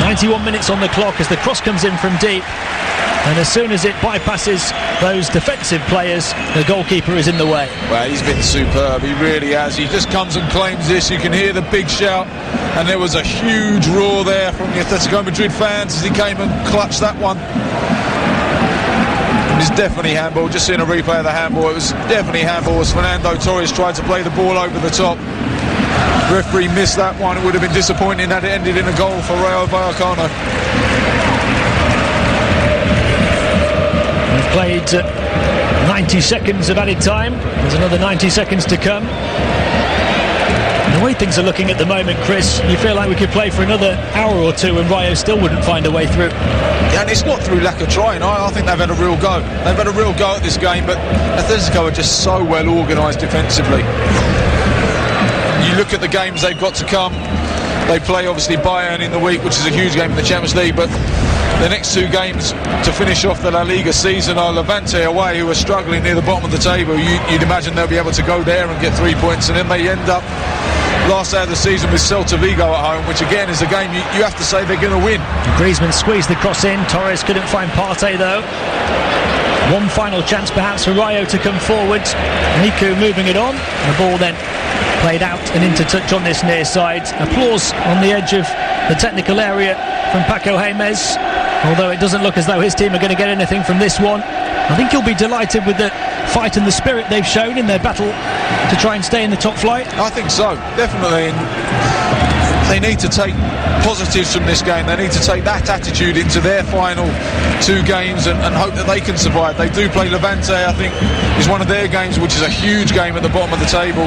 91 minutes on the clock as the cross comes in from deep, and as soon as it bypasses those defensive players, the goalkeeper is in the way. Well, he's been superb, he really has. He just comes and claims this. You can hear the big shout, and there was a huge roar there from the Athletico Madrid fans as he came and clutched that one. It's definitely handball. Just seeing a replay of the handball, it was definitely handball as Fernando Torres tried to play the ball over the top. Referee missed that one. It would have been disappointing had it ended in a goal for Rayo Vallecano. We've played 90 seconds of added time. There's another 90 seconds to come. The way things are looking at the moment, Chris, you feel like we could play for another hour or two and Rayo still wouldn't find a way through. Yeah, and it's not through lack of trying. I think they've had a real go. They've had a real go at this game, but Atletico are just so well organised defensively. You look at the games they've got to come. They play obviously Bayern in the week, which is a huge game in the Champions League, but the next two games to finish off the La Liga season are Levante away, who are struggling near the bottom of the table. You'd imagine they'll be able to go there and get 3 points, and then they end up last day of the season with Celta Vigo at home, which again is a game you have to say they're going to win. Griezmann squeezed the cross in. Torres couldn't find Partey though. One final chance perhaps for Rayo to come forward. Miku moving it on. The ball then played out and into touch on this near side. Applause on the edge of the technical area from Paco James, although it doesn't look as though his team are going to get anything from this one. I think he'll be delighted with the fight and the spirit they've shown in their battle to try and stay in the top flight. I think so, definitely. They need to take positives from this game. They need to take that attitude into their final two games and hope that they can survive. They do play Levante, I think, is one of their games, which is a huge game at the bottom of the table.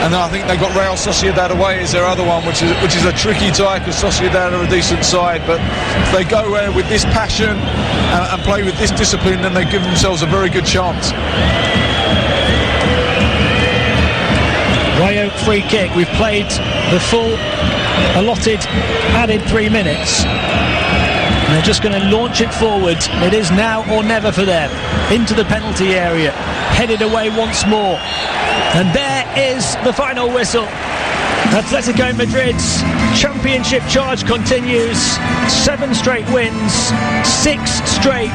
And I think they've got Real Sociedad away as their other one, which is a tricky tie because Sociedad are a decent side. But if they go there with this passion and play with this discipline, then they give themselves a very good chance. Rayo free kick. We've played the full allotted added 3 minutes. And they're just going to launch it forward. It is now or never for them. Into the penalty area. Headed away once more. And there is the final whistle. Atletico Madrid's championship charge continues. 7 straight wins, 6 straight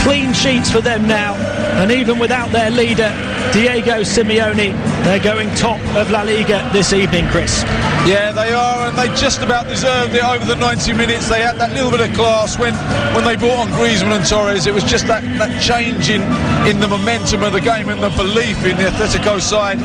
clean sheets for them now. And even without their leader, Diego Simeone, they're going top of La Liga this evening, Chris. Yeah, they are, and they just about deserved it over the 90 minutes. They had that little bit of class when they brought on Griezmann and Torres. It was just that change in the momentum of the game and the belief in the Atletico side.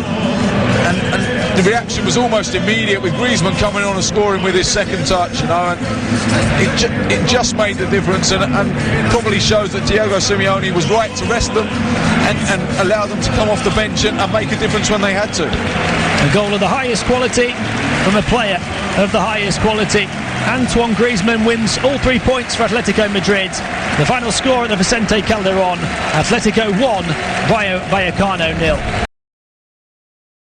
And the reaction was almost immediate with Griezmann coming on and scoring with his second touch, you know, and it just made the difference and probably shows that Diego Simeone was right to rest them and allow them to come off the bench and make a difference when they had to. A goal of the highest quality from a player of the highest quality. Antoine Griezmann wins all 3 points for Atletico Madrid. The final score at the Vicente Calderón, Atletico 1, Rayo Vallecano 0.